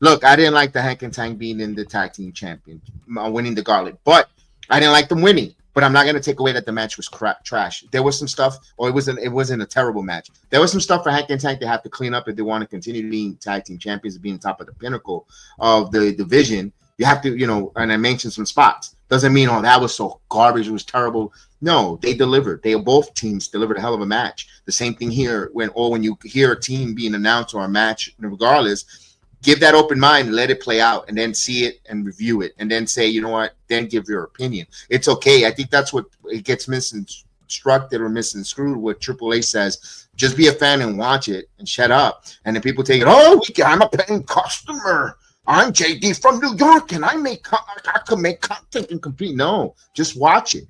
look, I didn't like the Hank and Tank being in the tag team champion, winning the gauntlet, but I didn't like them winning. But I'm not going to take away that the match was trash. There was some stuff, or it wasn't a terrible match. There was some stuff for Hank and Tank they have to clean up if they want to continue being tag team champions and being top of the pinnacle of the division. You have to, and I mentioned some spots. Doesn't mean, that was so garbage, it was terrible. No, they delivered. Both teams delivered a hell of a match. The same thing here when you hear a team being announced or a match, regardless, give that open mind and let it play out, and then see it and review it, and then say, you know what, then give your opinion. It's okay. I think that's what it gets misinstructed or misconstrued. What Triple H says, just be a fan and watch it and shut up. And then people take it, I'm a paying customer. I'm JD from New York, and I can make content and compete. No, just watch it.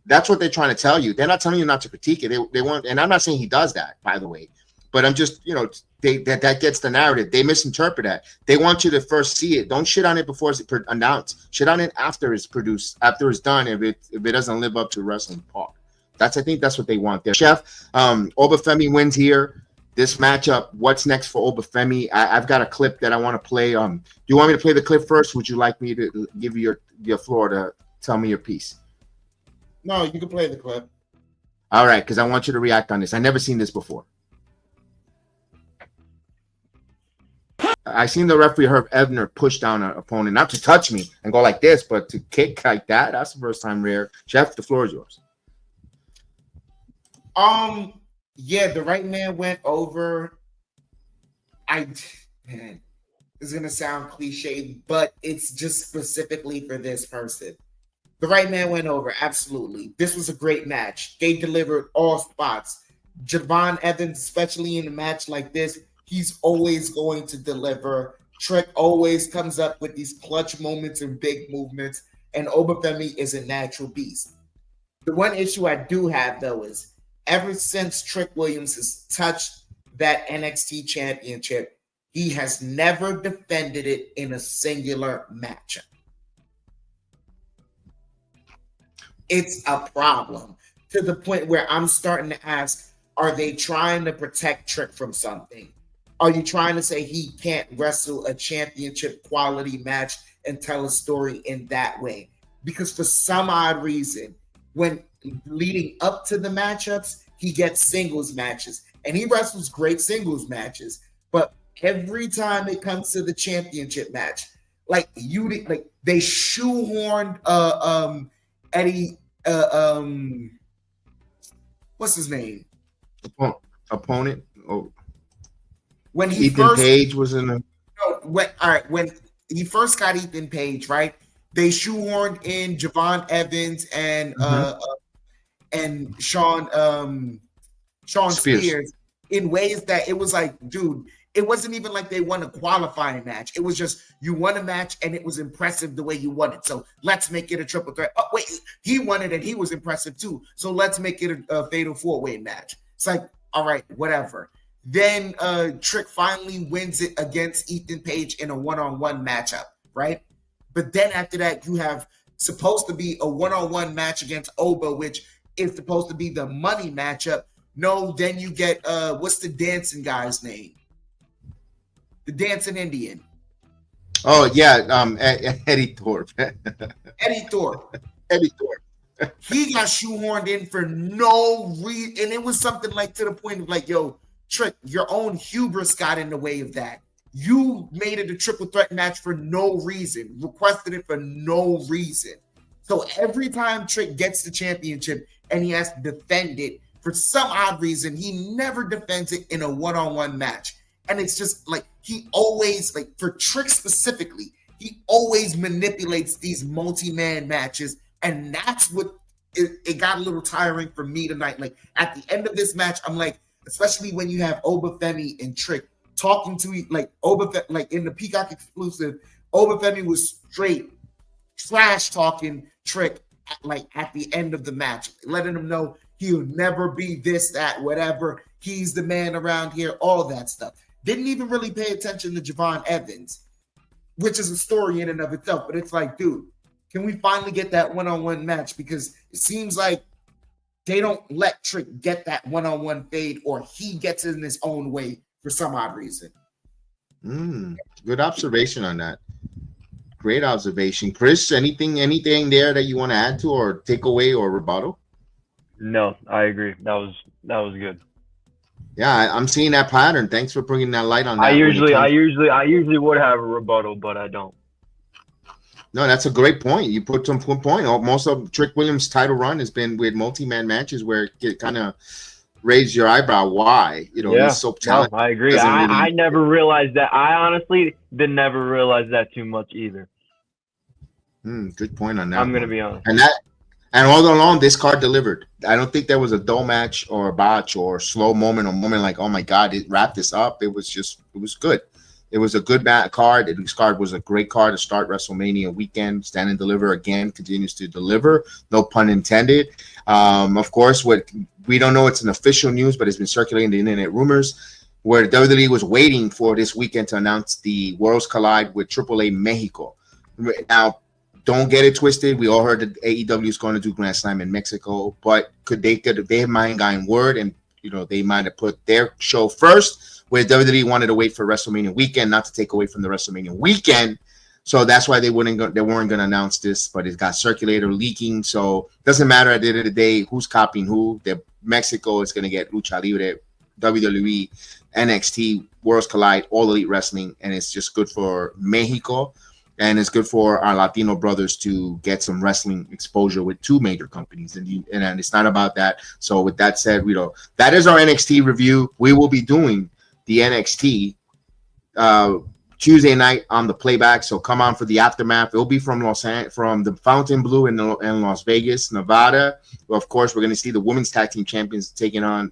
That's what they're trying to tell you. They're not telling you not to critique it. They want, and I'm not saying he does that, by the way. But I'm just, that gets the narrative. They misinterpret that. They want you to first see it. Don't shit on it before it's announced. Shit on it after it's produced, after it's done. If it doesn't live up to Wrestling Park, I think that's what they want there. Chef, Obafemi wins here. This matchup, what's next for Obafemi? I've got a clip that I want to play. Do you want me to play the clip first? Would you like me to give you your floor to tell me your piece? No, you can play the clip. All right, because I want you to react on this. I never seen this before. I seen the referee Herb Ebner push down an opponent, not to touch me and go like this, but to kick like that. That's the first time rare. Chef, the floor is yours. Yeah, the right man went over. Man, it's gonna sound cliche, but it's just specifically for this person. The right man went over, absolutely. This was a great match. They delivered all spots. Javon Evans, especially in a match like this, he's always going to deliver. Trick always comes up with these clutch moments and big movements, and Obafemi is a natural beast. The one issue I do have, though, is ever since Trick Williams has touched that NXT championship, he has never defended it in a singular matchup. It's a problem to the point where I'm starting to ask, are they trying to protect Trick from something? Are you trying to say he can't wrestle a championship quality match and tell a story in that way? Because for some odd reason, when leading up to the matchups, he gets singles matches and he wrestles great singles matches. But every time it comes to the championship match, like they shoehorned Eddie, what's his name? Opponent. Oh, when he Ethan first Page was in the. When he first got Ethan Page, right? They shoehorned in Javon Evans and Sean Spears in ways that it was like, dude, it wasn't even like they won a qualifying match. It was just you won a match and it was impressive the way you won it. So let's make it a triple threat. Oh, wait, he won it and he was impressive too. So let's make it a fatal four-way match. It's like, all right, whatever. Then Trick finally wins it against Ethan Page in a one-on-one matchup, right? But then after that, you have supposed to be a one-on-one match against Oba, which is supposed to be the money matchup. No, then you get what's the dancing guy's name? The dancing Indian. Oh yeah, Eddie Thorpe. Eddie Thorpe. He got shoehorned in for no reason, and it was something like to the point of like, yo, Trick, your own hubris got in the way of that. You made it a triple threat match for no reason, requested it for no reason. So every time Trick gets the championship and he has to defend it, for some odd reason, he never defends it in a one-on-one match. And it's just like he always, like for Trick specifically, he always manipulates these multi-man matches. And that's what it got a little tiring for me tonight. Like at the end of this match, I'm like, especially when you have Obafemi and Trick talking to you, like like in the Peacock exclusive, Obafemi was straight trash talking Trick at the end of the match, letting him know he'll never be this, that, whatever. He's the man around here, all that stuff. Didn't even really pay attention to Javon Evans, which is a story in and of itself. But it's like, dude, can we finally get that one-on-one match? Because it seems like they don't let Trick get that one-on-one fade, or he gets it in his own way for some odd reason. Good observation on that. Great observation. Chris, anything there that you want to add to or take away or rebuttal? No, I agree. That was good. Yeah, I'm seeing that pattern. Thanks for bringing that light on that. I usually would have a rebuttal, but I don't. No, that's a great point. You put some point. Most of Trick Williams' title run has been with multi-man matches where it kind of raised your eyebrow. Why? He's so talented. No, I agree. I never realized that. I honestly did never realize that too much either. Good point on that. I'm gonna be honest. And all along, this card delivered. I don't think there was a dull match or a botch or slow moment or moment like, oh my God, it wrapped this up. It was good. It was a good card. This card was a great card to start WrestleMania weekend. Stand and Deliver again continues to deliver. No pun intended. Of course, what we don't know, it's an official news, but it's been circulating the internet rumors where WWE was waiting for this weekend to announce the Worlds Collide with AAA Mexico. Now, don't get it twisted. We all heard that AEW is going to do Grand Slam in Mexico, but could they have mind gotten word and they might have put their show first, where WWE wanted to wait for WrestleMania weekend, not to take away from the WrestleMania weekend. So that's why they weren't going to announce this, but it got circulated leaking. So it doesn't matter at the end of the day who's copying who. Mexico is going to get Lucha Libre, WWE, NXT, Worlds Collide, All Elite Wrestling, and it's just good for Mexico, and it's good for our Latino brothers to get some wrestling exposure with two major companies, and it's not about that. So with that said, that is our NXT review. We will be doing the NXT Tuesday night on the playback, so come on for the aftermath. It'll be from the Fontainebleau in Las Vegas, Nevada. Well, of course, we're going to see the women's tag team champions taking on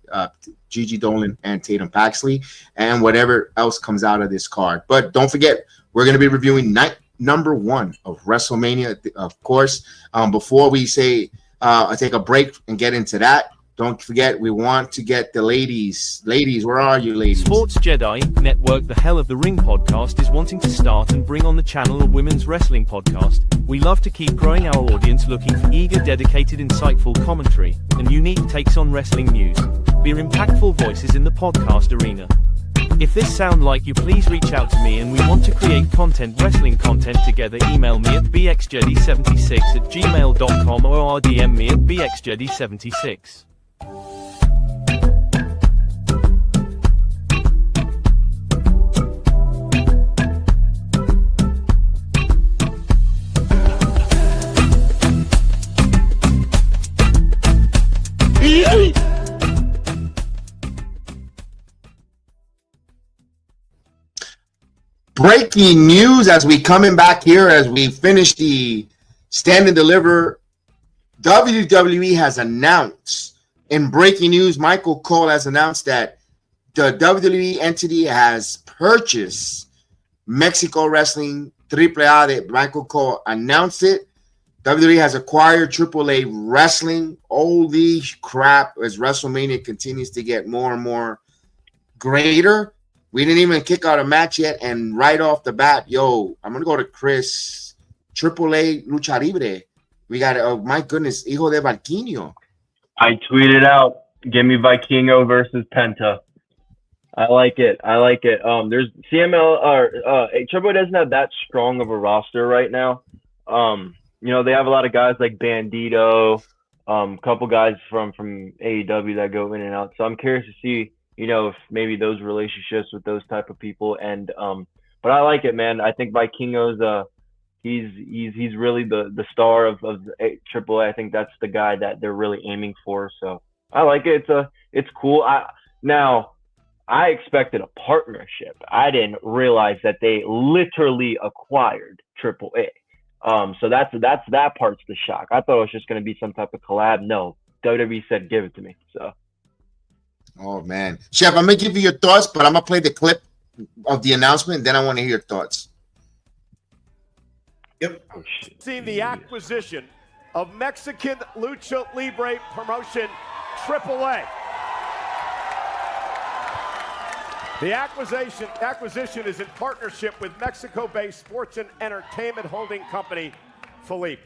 Gigi Dolan and Tatum Paxley, and whatever else comes out of this card. But don't forget, we're going to be reviewing night number 1 of WrestleMania, of course. Before we say I take a break and get into that, don't forget, we want to get the ladies. Ladies, where are you, ladies? Sports Jedi Network, the Hell of the Ring podcast, is wanting to start and bring on the channel a women's wrestling podcast. We love to keep growing our audience, looking for eager, dedicated, insightful commentary and unique takes on wrestling news. We're impactful voices in the podcast arena. If this sounds like you, please reach out to me, and we want to create wrestling content together. Email me at bxjedi76@gmail.com or RDM me at bxjedi76. Breaking news as we coming back here as we finish the Stand and Deliver. WWE has announced in breaking news, Michael Cole has announced that the WWE entity has purchased Mexico Wrestling AAA. That Michael Cole announced it. WWE has acquired AAA Wrestling. Holy crap, as WrestleMania continues to get more and more greater. We didn't even kick out a match yet, and right off the bat, I'm going to go to Chris. AAA Lucha Libre. We got, my goodness, Hijo de Valquinho. I tweeted out, give me Vikingo versus Penta. I like it. There's CML, AAA doesn't have that strong of a roster right now. They have a lot of guys like Bandito, couple guys from AEW that go in and out. So I'm curious to see, if maybe those relationships with those type of people, and but I like it, man. I think Vikingo's he's really the star of AAA. I think that's the guy that they're really aiming for. So I like it. It's cool. I expected a partnership. I didn't realize that they literally acquired AAA. So that's that part's the shock. I thought it was just going to be some type of collab. No, WWE said give it to me. So. Oh, man. Chef, I'm going to give you your thoughts, but I'm going to play the clip of the announcement, then I want to hear your thoughts. Yep. Oh, shit. Seen the acquisition of Mexican Lucha Libre promotion AAA. The acquisition is in partnership with Mexico-based sports and entertainment holding company Philippe.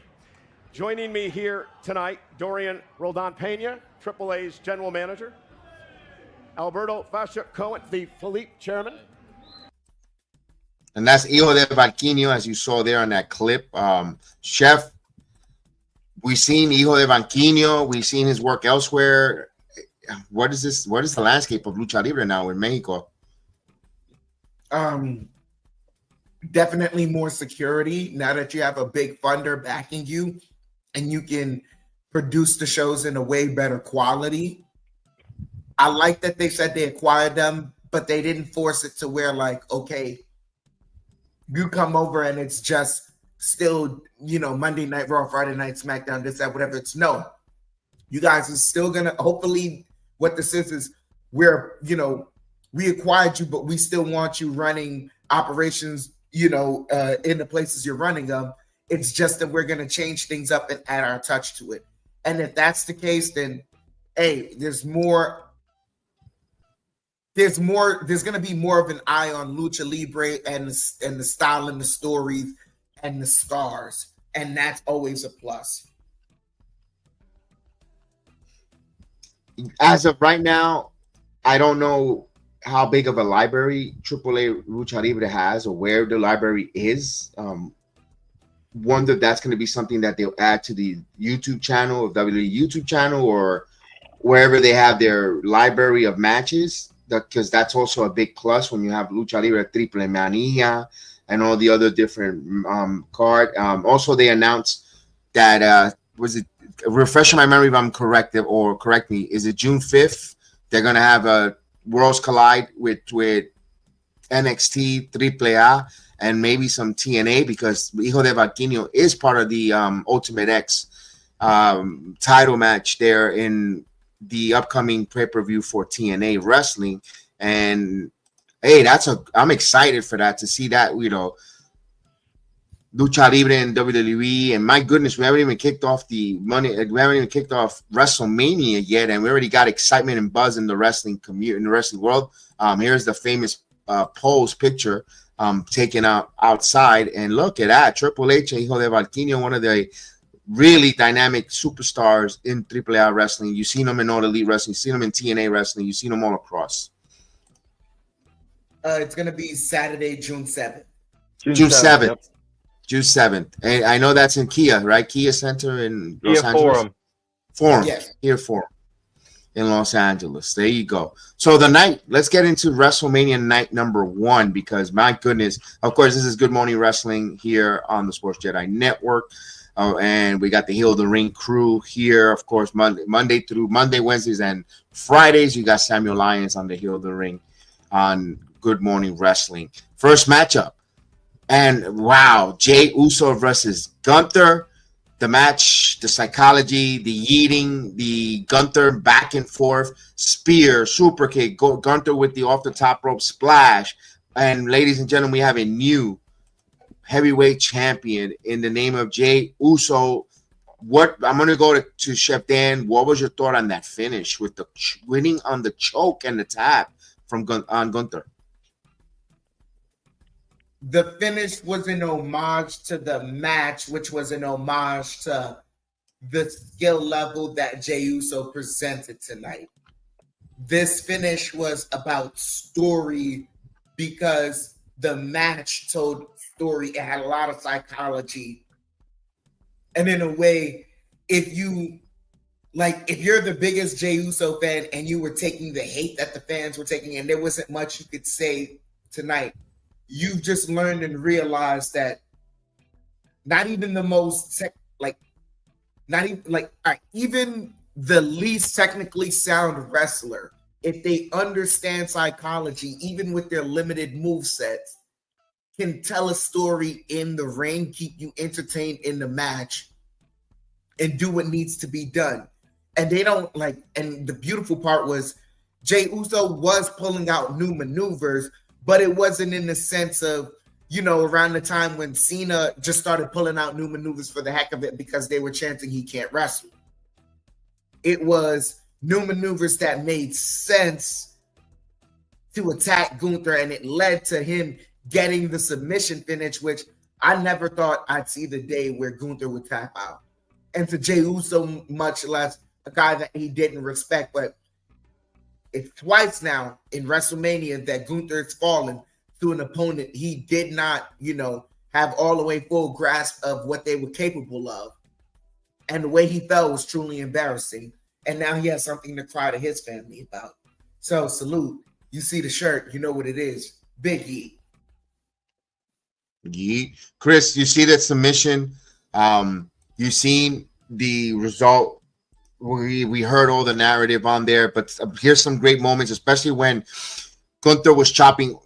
Joining me here tonight, Dorian Roldan Pena, AAA's general manager. Alberto Fascia Cohen, the Philippe chairman. And that's Hijo de Valquinho, as you saw there on that clip. Chef, we've seen Hijo de Valquinho. We've seen his work elsewhere. What is this? What is the landscape of Lucha Libre now in Mexico? Definitely more security now that you have a big funder backing you and you can produce the shows in a way better quality. I like that they said they acquired them, but they didn't force it to where, like, okay, you come over and it's just still, Monday Night Raw, Friday Night SmackDown, this, that, whatever. It's no. You guys are still going to, hopefully what this is we acquired you, but we still want you running operations, in the places you're running them. It's just that we're going to change things up and add our touch to it. And if that's the case, then, hey, there's going to be more of an eye on Lucha Libre and the style and the stories and the scars. And that's always a plus. As of right now, I don't know how big of a library AAA Lucha Libre has, or where the library is. Wonder if that's going to be something that they'll add to the YouTube channel, WWE YouTube channel, or wherever they have their library of matches. Because that's also a big plus when you have Lucha Libre Triple Mania and all the other different card. Also, they announced that was it? Refresh my memory if I'm correct, or correct me. Is it June 5th? They're going to have a Worlds Collide with NXT AAA and maybe some TNA, because Hijo de Valquinho is part of the Ultimate X title match there in the upcoming pay-per-view for TNA Wrestling. And hey, I'm excited for that, to see that, you know, Lucha Libre and WWE. And my goodness, we haven't even kicked off WrestleMania yet, and we already got excitement and buzz in the wrestling community, in the wrestling world. Here's the famous Pose picture taken out outside, and look at that, Triple H and Hijo de Valquinho, one of the really dynamic superstars in AAA wrestling. You've seen them in All Elite Wrestling, you've seen them in TNA Wrestling, you've seen them all across. It's going to be Saturday, June 7th. June 7th. Yep. June 7th. And I know that's in Kia, right? Kia Center in Los Angeles. Forum. Yes. Here Forum in Los Angeles. There you go. So the night, let's get into WrestleMania night number 1, because my goodness, of course, this is Good Morning Wrestling here on the Sports Jedi Network. And we got the Heel of the Ring crew here, of course, Monday, Wednesdays, and Fridays. You got Samuel Lyons on the Heel of the Ring on Good Morning Wrestling. First matchup. And wow, Jey Uso versus Gunther. The match, the psychology, the yeeting, the Gunther back and forth, spear, super kick, Gunther with the off the top rope splash. And ladies and gentlemen, we have a new heavyweight champion in the name of Jey Uso. What I'm going to go to Chef Dan. What was your thought on that finish with the winning on the choke and the tap from on Gunther? The finish was an homage to the match, which was an homage to the skill level that Jey Uso presented tonight. This finish was about story, because the match told story. It had a lot of psychology. And in a way, if you're the biggest Jey Uso fan and you were taking the hate that the fans were taking, and there wasn't much you could say tonight, you've just learned and realized that not even the most even the least technically sound wrestler, if they understand psychology, even with their limited movesets, can tell a story in the ring, keep you entertained in the match, and do what needs to be done. And they don't and the beautiful part was Jey Uso was pulling out new maneuvers, but it wasn't in the sense of, around the time when Cena just started pulling out new maneuvers for the heck of it because they were chanting he can't wrestle. It was new maneuvers that made sense to attack Gunther, and it led to him getting the submission finish, which I never thought I'd see the day where Gunther would tap out. And to Jey Uso, much less a guy that he didn't respect, but it's twice now in WrestleMania that Gunther has fallen to an opponent he did not, have all the way full grasp of what they were capable of. And the way he fell was truly embarrassing. And now he has something to cry to his family about. So salute. You see the shirt, you know what it is. Big E. Yeet. Chris, you see that submission? You seen the result? We heard all the narrative on there, but here's some great moments, especially when Gunther was chopping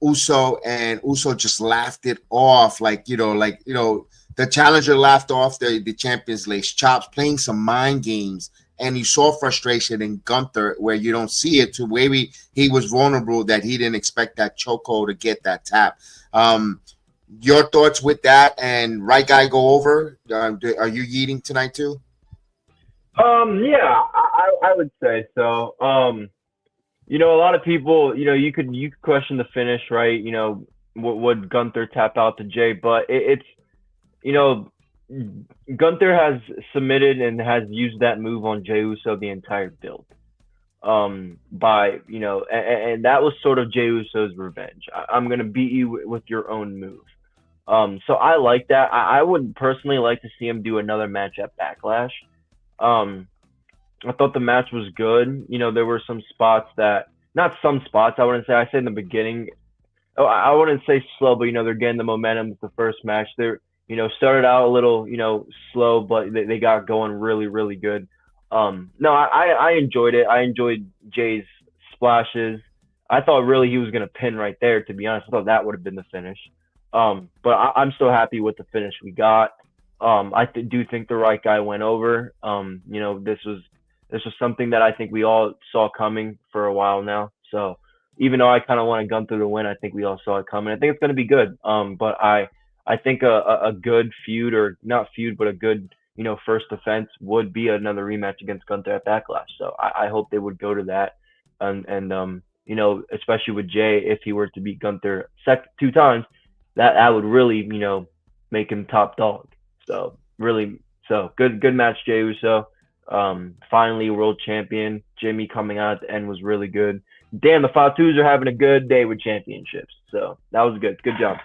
Uso, and Uso just laughed it off, the challenger laughed off the champion's lace chops, playing some mind games, and you saw frustration in Gunther where you don't see it, to where he was vulnerable, that he didn't expect that chokehold to get that tap. Your thoughts with that, and right guy go over? Are you eating tonight too? Yeah, I would say so. A lot of people, you could question the finish, right? Would Gunther tap out to Jey? But it's Gunther has submitted and has used that move on Jey Uso the entire build. by, and that was sort of Jey Uso's revenge. I'm going to beat you with your own move. So I like that. I would personally like to see him do another match at Backlash. I thought the match was good. There were some spots not some spots, I said in the beginning, I wouldn't say slow, but, they're getting the momentum with the first match. They're, started out a little, slow, but they got going really, really good. No, I enjoyed it. I enjoyed Jay's splashes. I thought really he was going to pin right there, to be honest. I thought that would have been the finish. But I'm still happy with the finish we got. I do think the right guy went over. This was something that I think we all saw coming for a while now. So even though I kind of wanted Gunther to win, I think we all saw it coming. I think it's going to be good. But I think a good feud, or not feud, but a good, first defense would be another rematch against Gunther at Backlash. So I hope they would go to that. And especially with Jay, if he were to beat Gunther 2 times, that would really, make him top dog. So good match, Jey Uso. Finally world champion. Jimmy coming out at the end was really good. Damn, the Fatus are having a good day with championships. So that was good. Good job.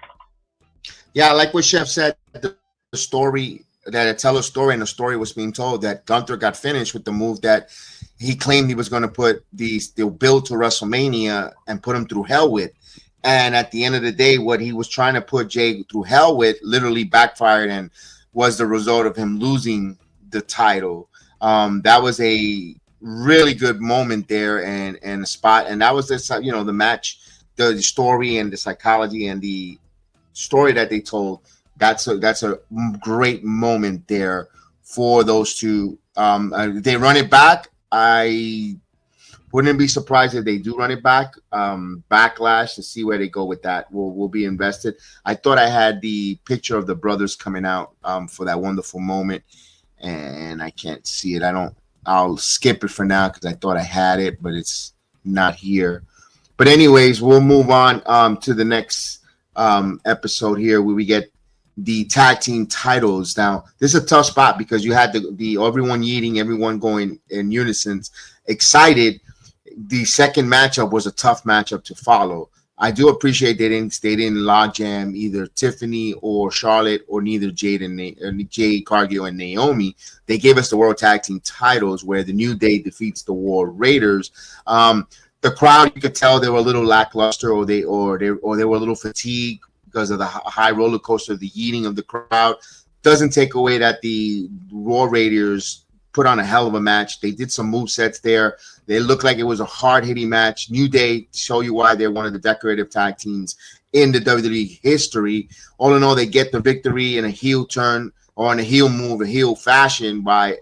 Yeah, like what Chef said, the story that it tell a story, and the story was being told that Gunther got finished with the move that he claimed he was going to put the build to WrestleMania and put him through hell with. And at the end of the day, what he was trying to put Jay through hell with literally backfired and was the result of him losing the title. That was a really good moment there and a spot. And that was the match, the story and the psychology and the story that they told. That's a great moment there for those two. They run it back. I wouldn't be surprised if they do run it back. Backlash, to see where they go with that. We'll be invested. I thought I had the picture of the brothers coming out for that wonderful moment, and I can't see it. I'll skip it for now because I thought I had it, but it's not here. But anyways, we'll move on to the next episode here, where we get the tag team titles. Now, this is a tough spot because you had the everyone yeeting, everyone going in unison, excited. The second matchup was a tough matchup to follow. I do appreciate they didn't log jam either Tiffany or Charlotte, or neither Jay, Cargill, and Naomi. They gave us the World Tag Team titles, where the New Day defeats the War Raiders. The crowd, you could tell they were a little lackluster, or they were a little fatigued because of the high roller coaster of the yeeting of the crowd. Doesn't take away that the War Raiders put on a hell of a match. They did some move sets there. They looked like it was a hard-hitting match. New Day, show you why they're one of the decorative tag teams in the WWE history. All in all, they get the victory in a heel turn, or in a heel move, a heel fashion, by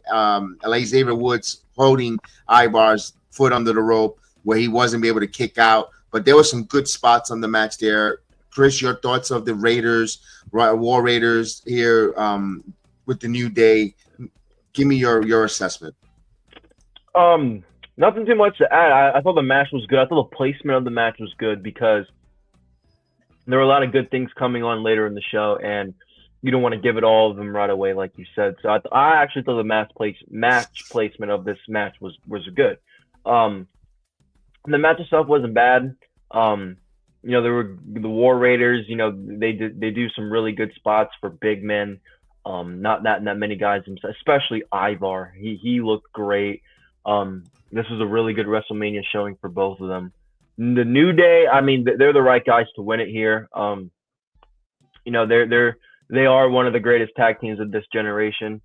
Xavier Woods holding Ivar's foot under the rope where he wasn't able to kick out. But there were some good spots on the match there. Chris, your thoughts of the Raiders, War Raiders here with the New Day? Give me your assessment. Nothing too much to add. I thought the match was good. I thought the placement of the match was good because there were a lot of good things coming on later in the show, and you don't want to give it all of them right away, like you said. So I actually thought the match placement of this match was good. The match itself wasn't bad. There were the War Raiders. They do some really good spots for big men. Not that many guys, especially Ivar. He looked great. This was a really good WrestleMania showing for both of them. The New Day, I mean, they're the right guys to win it here. They are one of the greatest tag teams of this generation.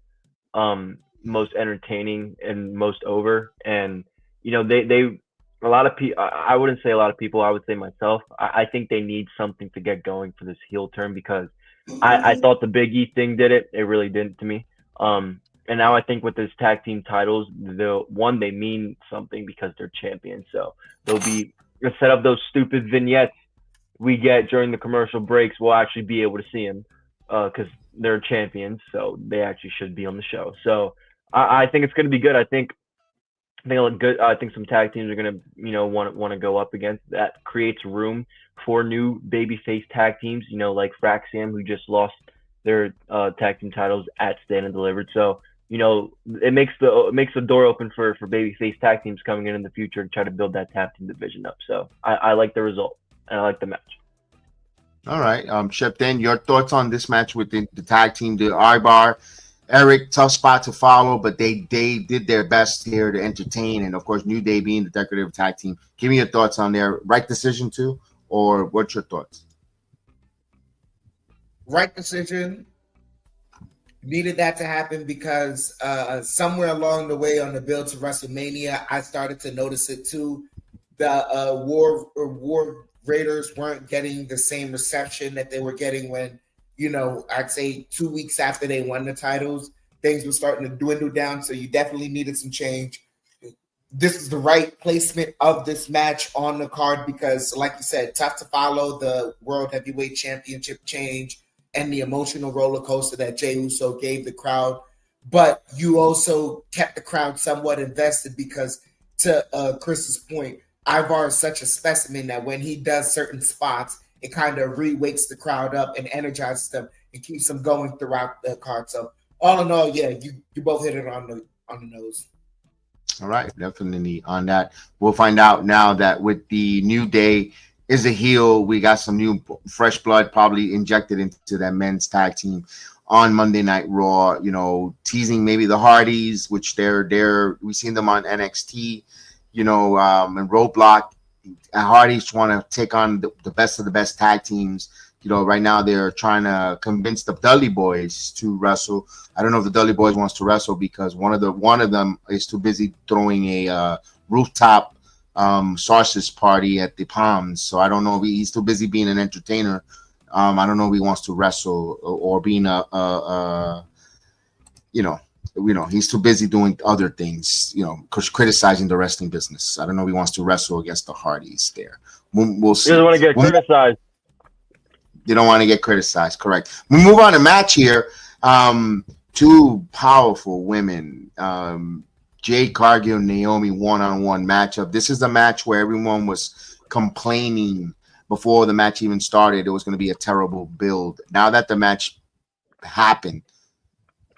Most entertaining and most over. And a lot of people, I wouldn't say a lot of people, I would say myself, I think they need something to get going for this heel turn, because I thought the Big E thing did it. It really didn't to me. And now I think with this tag team titles, they mean something because they're champions. So they'll be, instead of those stupid vignettes we get during the commercial breaks, we'll actually be able to see them because they're champions. So they actually should be on the show. So I think it's going to be good. I think it'll look good. I think some tag teams are going to, want to go up against. That creates room for new babyface tag teams, like Fraxium, who just lost their tag team titles at Stand and Delivered. So it makes the door open for babyface tag teams coming in the future and try to build that tag team division up. So I like the result and I like the match. All right, Chef Dan, your thoughts on this match with the tag team, the I-Bar. Eric, tough spot to follow, but they did their best here to entertain, and of course, New Day being the decorative tag team. Give me your thoughts on their right decision too, or what's your thoughts? Right decision. Needed that to happen because somewhere along the way on the build to WrestleMania, I started to notice it too. The War Raiders weren't getting the same reception that they were getting when, I'd say 2 weeks after they won the titles, things were starting to dwindle down. So you definitely needed some change. This is the right placement of this match on the card because, like you said, tough to follow the World Heavyweight Championship change and the emotional roller coaster that Jey Uso gave the crowd. But you also kept the crowd somewhat invested because, to Chris's point, Ivar is such a specimen that when he does certain spots, it kind of re-wakes the crowd up and energizes them and keeps them going throughout the card. So all in all, yeah, you both hit it on the nose. All right, definitely on that. We'll find out now that with the New Day is a heel, we got some new fresh blood probably injected into that men's tag team on Monday Night Raw. Teasing maybe the Hardys, which we've seen them on NXT. And Roadblock and Hardys want to take on the best of the best tag teams. Right now they're trying to convince the Dudley Boys to wrestle. I don't know if the Dudley Boys wants to wrestle because one of them is too busy throwing a rooftop sausage party at the Palms. So I don't know if he's too busy being an entertainer. I don't know if he wants to wrestle or being he's too busy doing other things, criticizing the wrestling business. I don't know if he wants to wrestle against the Hardys there. We'll see. He doesn't want to get criticized. They don't want to get criticized, correct. We move on to match here. Two powerful women. Jade Cargill and Naomi one-on-one matchup. This is a match where everyone was complaining before the match even started. It was going to be a terrible build. Now that the match happened,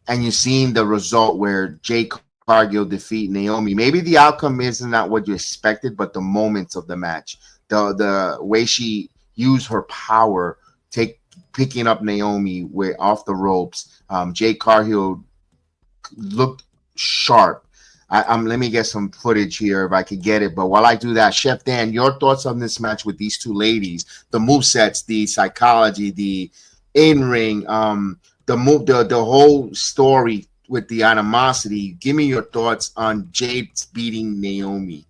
and you've seen the result where Jade Cargill defeat Naomi. Maybe the outcome isn't not what you expected, but the moments of the match, the way she used her power, picking up Naomi off the ropes. Jade Cargill looked sharp. Let me get some footage here if I could get it. But while I do that, Chef Dan, your thoughts on this match with these two ladies, the movesets, the psychology, the in-ring, the whole story with the animosity. Give me your thoughts on Jade beating Naomi.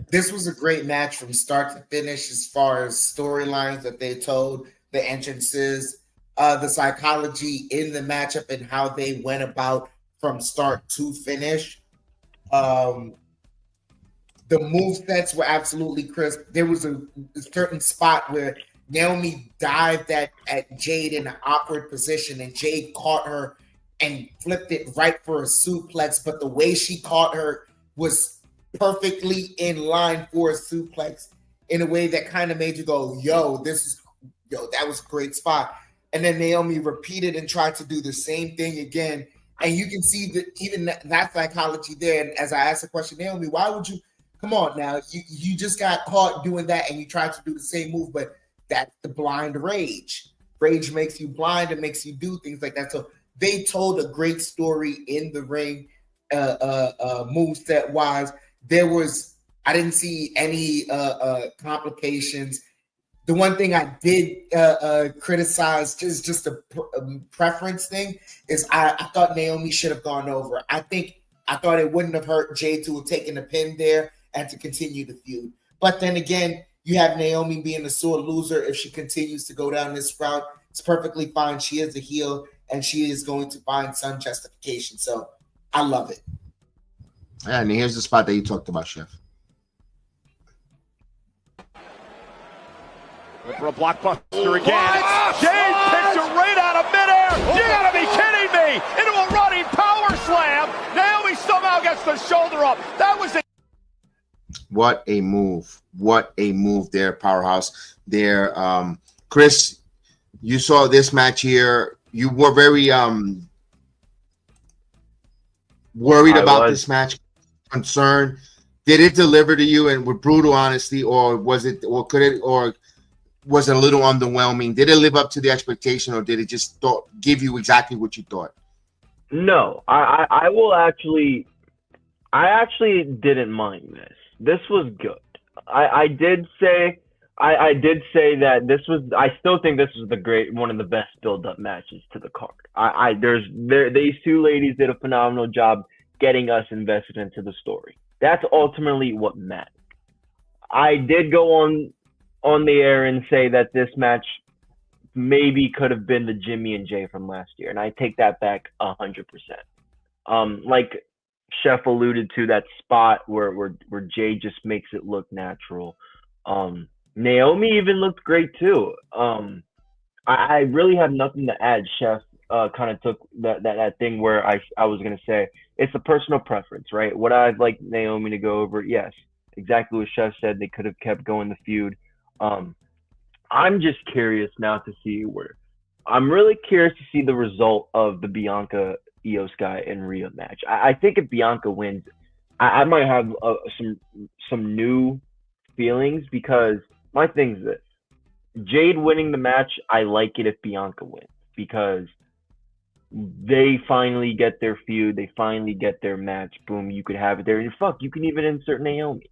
This was a great match from start to finish as far as storylines that they told, the entrances, the psychology in the matchup and how they went about from start to finish. The movesets were absolutely crisp. There was a certain spot where Naomi dived at Jade in an awkward position, and Jade caught her and flipped it right for a suplex. But the way she caught her was perfectly in line for a suplex in a way that kind of made you go, that was a great spot. And then Naomi repeated and tried to do the same thing again. And you can see that even that psychology there. And as I asked the question, Naomi, why would you come on now? You just got caught doing that and you tried to do the same move, but that's the blind rage. Rage makes you blind and makes you do things like that. So they told a great story in the ring, moveset wise. I didn't see any complications. The one thing I did criticize, just a preference thing, is I thought Naomi should have gone over. I thought it wouldn't have hurt Jade to have taken the pin there and to continue the feud. But then again, you have Naomi being a sore loser. If she continues to go down this route, it's perfectly fine. She is a heel, and she is going to find some justification. So I love it. And here's the spot that you talked about, Chef. For a blockbuster again. Jade picks her right out of midair. You gotta be kidding me! Into a running power slam. Naomi somehow gets the shoulder up. That was it. What a move. What a move there, Powerhouse. There, Chris, you saw this match here. You were very worried I about was. this match, concerned? Did it deliver to you and with brutal honesty, or was it, or could it, or was it a little underwhelming? Did it live up to the expectation, or did it just give you exactly what you thought? No, I will actually. I actually didn't mind this. This was good. I did say that this was. I still think this was one of the best build-up matches to the card. These two ladies did a phenomenal job getting us invested into the story. That's ultimately what mattered. I did go on the air and say that this match maybe could have been the Jimmy and Jey from last year, and I take that back 100%. Like Chef alluded to, that spot where Jey just makes it look natural. Naomi even looked great too. I really have nothing to add. Chef kind of took that thing where I was gonna say it's a personal preference, right? Would I like Naomi to go over? Yes, exactly what Chef said. They could have kept going the feud. I'm just curious now to see I'm really curious to see the result of the Bianca Io Sky and Rhea match. I think if Bianca wins, I might have some new feelings, because my thing's this: Jade winning the match, I like it if Bianca wins, because they finally get their feud, they finally get their match. Boom, you could have it there, and you can even insert Naomi.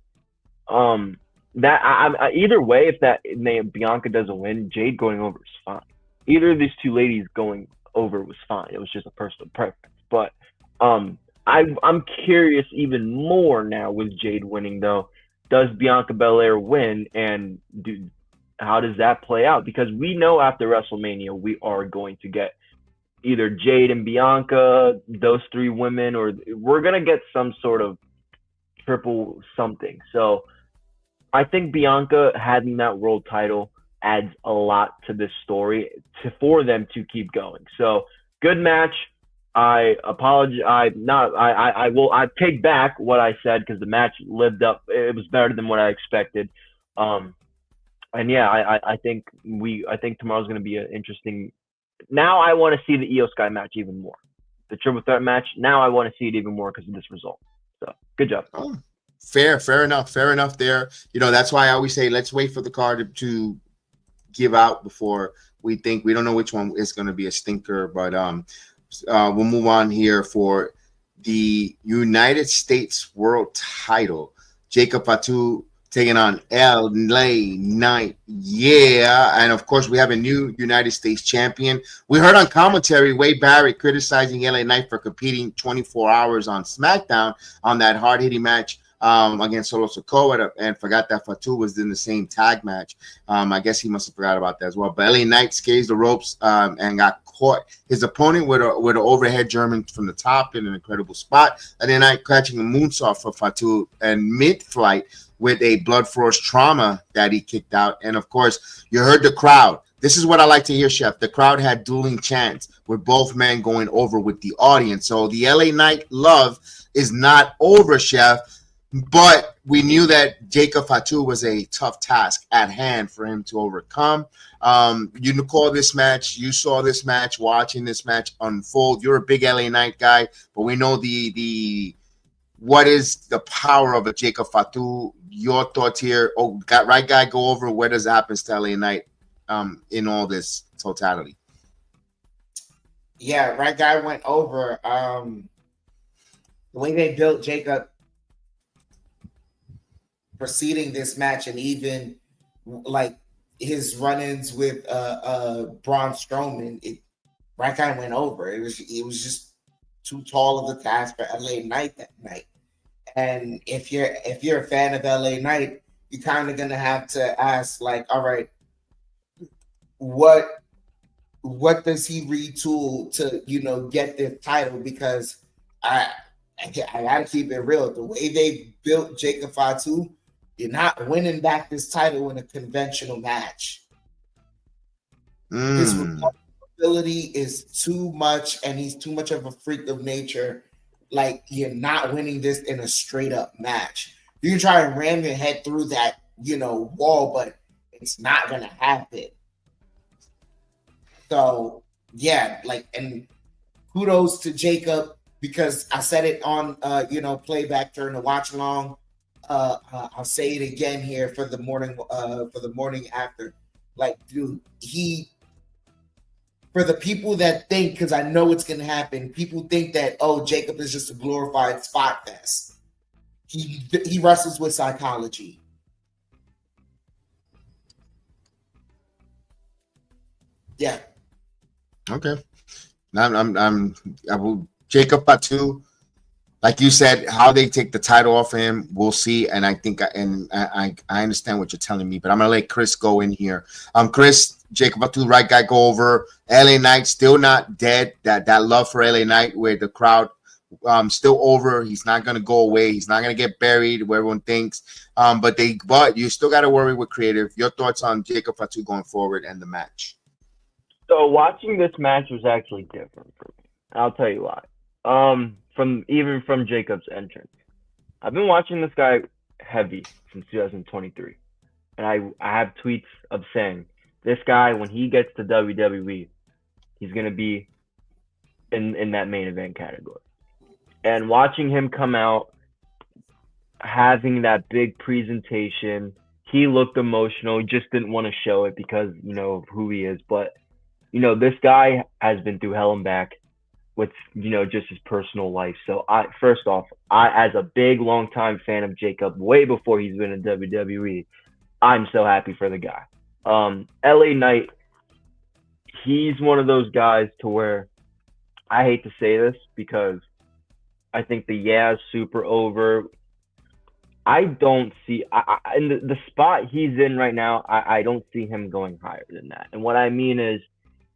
Either way, if Bianca doesn't win, Jade going over is fine. Either of these two ladies going over was fine. It was just a personal preference. But I'm curious even more now with Jade winning, though. Does Bianca Belair win, and how does that play out? Because we know after WrestleMania we are going to get either Jade and Bianca, those three women, or we're gonna get some sort of triple something. So I think Bianca having that world title adds a lot to this story for them to keep going. So good match. I apologize. I take back what I said, because the match lived up. It was better than what I expected. And yeah, I think tomorrow's going to be an interesting. Now I want to see the Io Sky match even more. The triple threat match. Now I want to see it even more because of this result. So good job. Oh, fair enough there. That's why I always say let's wait for the card to give out before we think. We don't know which one is going to be a stinker, but we'll move on here for the United States World Title. Jacob Fatu taking on LA Knight. Yeah. And of course, we have a new United States champion. We heard on commentary Wade Barrett criticizing LA Knight for competing 24 hours on SmackDown on that hard-hitting match against Solo Sikoa, and forgot that Fatu was in the same tag match. I guess he must have forgot about that as well. But LA Knight scales the ropes and got caught his opponent with an overhead German from the top in an incredible spot. And then Knight catching a moonsault for Fatu and mid-flight with a blood force trauma that he kicked out. And of course, you heard the crowd. This is what I like to hear, Chef. The crowd had dueling chants with both men going over with the audience. So the LA Knight love is not over, Chef. But we knew that Jacob Fatu was a tough task at hand for him to overcome. You call this match. You saw this match, watching this match unfold. You're a big LA Knight guy, but we know what is the power of a Jacob Fatu. Your thoughts here? Oh, got right guy go over. What does happen to LA Knight in all this totality? Yeah, right guy went over. The way they built Jacob preceding this match, and even like his run-ins with Braun Strowman, right guy went over. It was just too tall of a task for LA Knight that night. And if you're a fan of LA Knight, you're kind of gonna have to ask, like, all right, what does he retool to get this title? Because I gotta keep it real. The way they built Jacob Fatu, you're not winning back this title in a conventional match. His ability is too much, and he's too much of a freak of nature. Like, you're not winning this in a straight up match. You can try and ram your head through that, wall, but it's not gonna happen. So yeah, and kudos to Jacob because I said it on playback during the watch along. I'll say it again here for the morning after. Like, dude, for the people that think, because I know it's gonna happen, people think that Jacob is just a glorified spot fest. He wrestles with psychology. Yeah. Okay. Jacob Fatu, like you said, how they take the title off of him, we'll see. And I think, I understand what you're telling me, but I'm gonna let Chris go in here. Chris, Jacob Fatu, right guy, go over. LA Knight still not dead. That love for LA Knight, where the crowd still over. He's not gonna go away. He's not gonna get buried where everyone thinks. But you still got to worry with creative. Your thoughts on Jacob Fatu going forward and the match? So watching this match was actually different for me. I'll tell you why. From Jacob's entrance, I've been watching this guy heavy since 2023, and I have tweets of saying this guy, when he gets to WWE, he's gonna be in that main event category. And watching him come out, having that big presentation, he looked emotional. He just didn't want to show it because of who he is, but. This guy has been through hell and back with, just his personal life. So first off, as a big, long-time fan of Jacob, way before he's been in WWE, I'm so happy for the guy. LA Knight, he's one of those guys to where I hate to say this because I think is super over. I don't see in the spot he's in right now, I don't see him going higher than that. And what I mean is,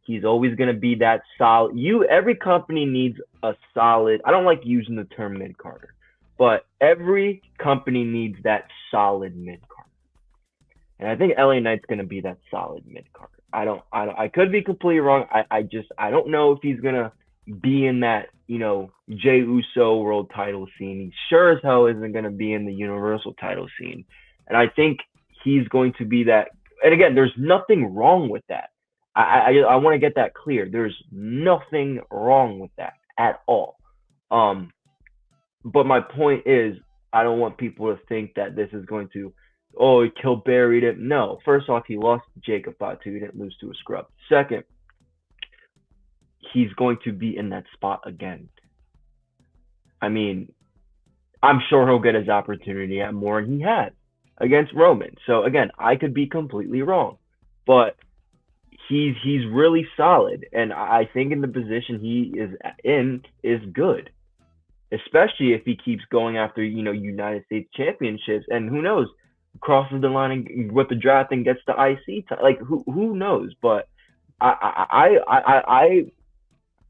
he's always going to be that solid. Every company needs a solid. I don't like using the term mid-carder, but every company needs that solid mid-carder. And I think LA Knight's going to be that solid mid-carder. I could be completely wrong. I don't know if he's going to be in that, Jey Uso world title scene. He sure as hell isn't going to be in the Universal title scene. And I think he's going to be that. And again, there's nothing wrong with that. I want to get that clear. There's nothing wrong with that at all. But my point is, I don't want people to think that this is going to, he buried it. No. First off, he lost Jacob Fatu. He didn't lose to a scrub. Second, he's going to be in that spot again. I mean, I'm sure he'll get his opportunity at more, and he had against Roman. So again, I could be completely wrong, but he's really solid, and I think in the position he is in is good, especially if he keeps going after United States championships, and who knows, crosses the line with the draft and gets the IC like who knows. But I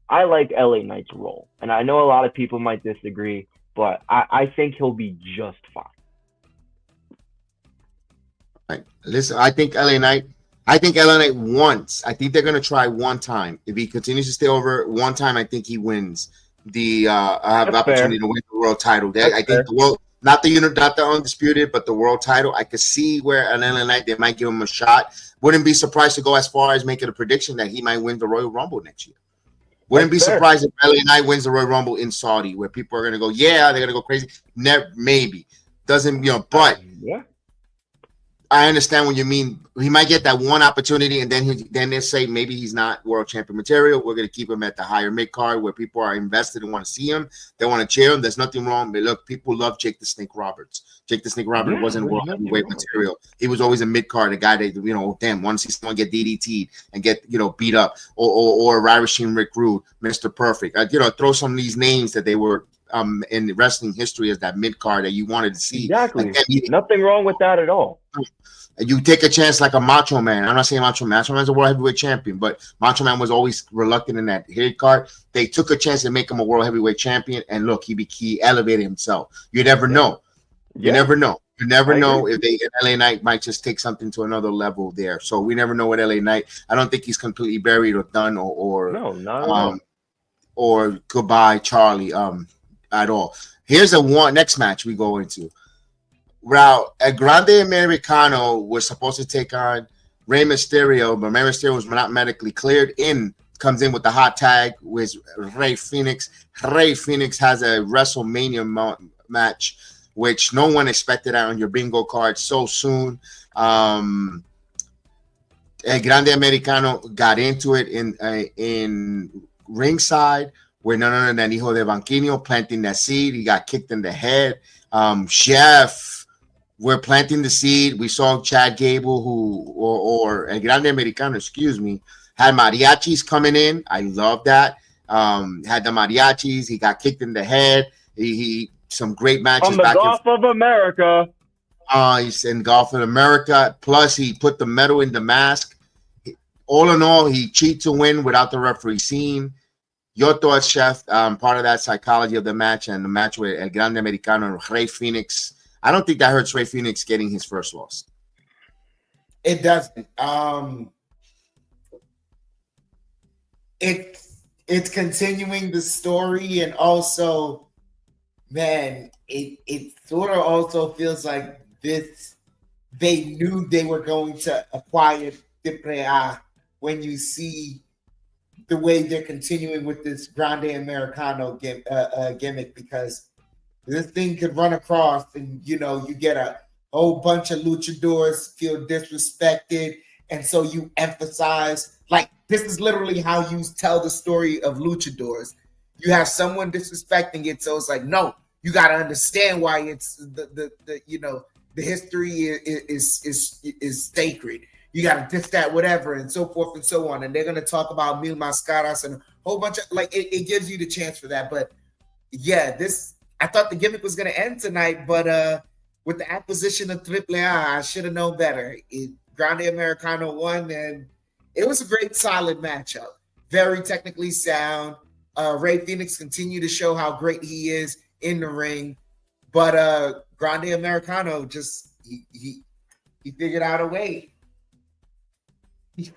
like LA Knight's role, and I know a lot of people might disagree, but I think he'll be just fine. Right. Listen, I think LA Knight once. I think they're going to try one time. If he continues to stay over one time, I think he wins the opportunity to win the world title. I think the world, not the undisputed, but the world title. I could see where an LA Knight, they might give him a shot. Wouldn't be surprised to go as far as making a prediction that he might win the Royal Rumble next year. Wouldn't be surprised if LA Knight wins the Royal Rumble in Saudi, where people are going to go, they're going to go crazy. Never, maybe. Doesn't, but yeah. I understand what you mean. He might get that one opportunity, and then they say maybe he's not world champion material. We're going to keep him at the higher mid card where people are invested and want to see him. They want to cheer him. There's nothing wrong. But look, people love Jake the Snake Roberts. Jake the Snake Roberts wasn't world heavyweight material. He was always a mid card, a guy that want to see someone get DDT'd and get beat up, or Ravishing Rick Rude, Mr. Perfect. Throw some of these names that they were in wrestling history as that mid card that you wanted to see. Exactly. Nothing wrong with that at all. And you take a chance like a Macho Man. I'm not saying Macho Man. Macho Man's a world heavyweight champion, but Macho Man was always reluctant in that hit card. They took a chance to make him a world heavyweight champion, and look, he elevated himself. You never know. You never know. You never know if LA Knight might just take something to another level there. So we never know what LA Knight. I don't think he's completely buried or done or no, not at all. Or goodbye Charlie at all. Here's next match we go into. Grande Americano was supposed to take on Rey Mysterio, but Rey Mysterio was not medically cleared in comes in with the hot tag with Rey Fenix. Rey Fenix has a WrestleMania match, which no one expected out on your bingo card so soon. El Grande Americano got into it in ringside where none than Hijo de Banquinho planting that seed. He got kicked in the head. Chef, we're planting the seed. We saw Chad Gable, or El Grande Americano, excuse me, had mariachis coming in. I love that. Had the mariachis. He got kicked in the head. He some great matches on the back Golf of America. He's in Golf of America. Plus, he put the medal in the mask. All in all, he cheated to win without the referee seeing. Your thoughts, Chef, part of that psychology of the match and the match with El Grande Americano and Rey Fenix. I don't think that hurts Rey Fenix getting his first loss. It doesn't. It's continuing the story, and also, man, it sort of also feels like this. They knew they were going to acquire AAA when you see the way they're continuing with this Grande Americano gimmick, because this thing could run across and, you get a whole bunch of luchadors feel disrespected. And so you emphasize, like, this is literally how you tell the story of luchadors. You have someone disrespecting it. So it's like, no, you got to understand why it's the history is sacred. You got to diss that, whatever, and so forth and so on. And they're going to talk about Mil Mascaras and a whole bunch of, like, it gives you the chance for that. But yeah, I thought the gimmick was going to end tonight, but with the acquisition of AAA, I should have known better. Grande Americano won, and it was a great, solid matchup. Very technically sound. Rey Fenix continued to show how great he is in the ring. But Grande Americano just, he figured out a way. He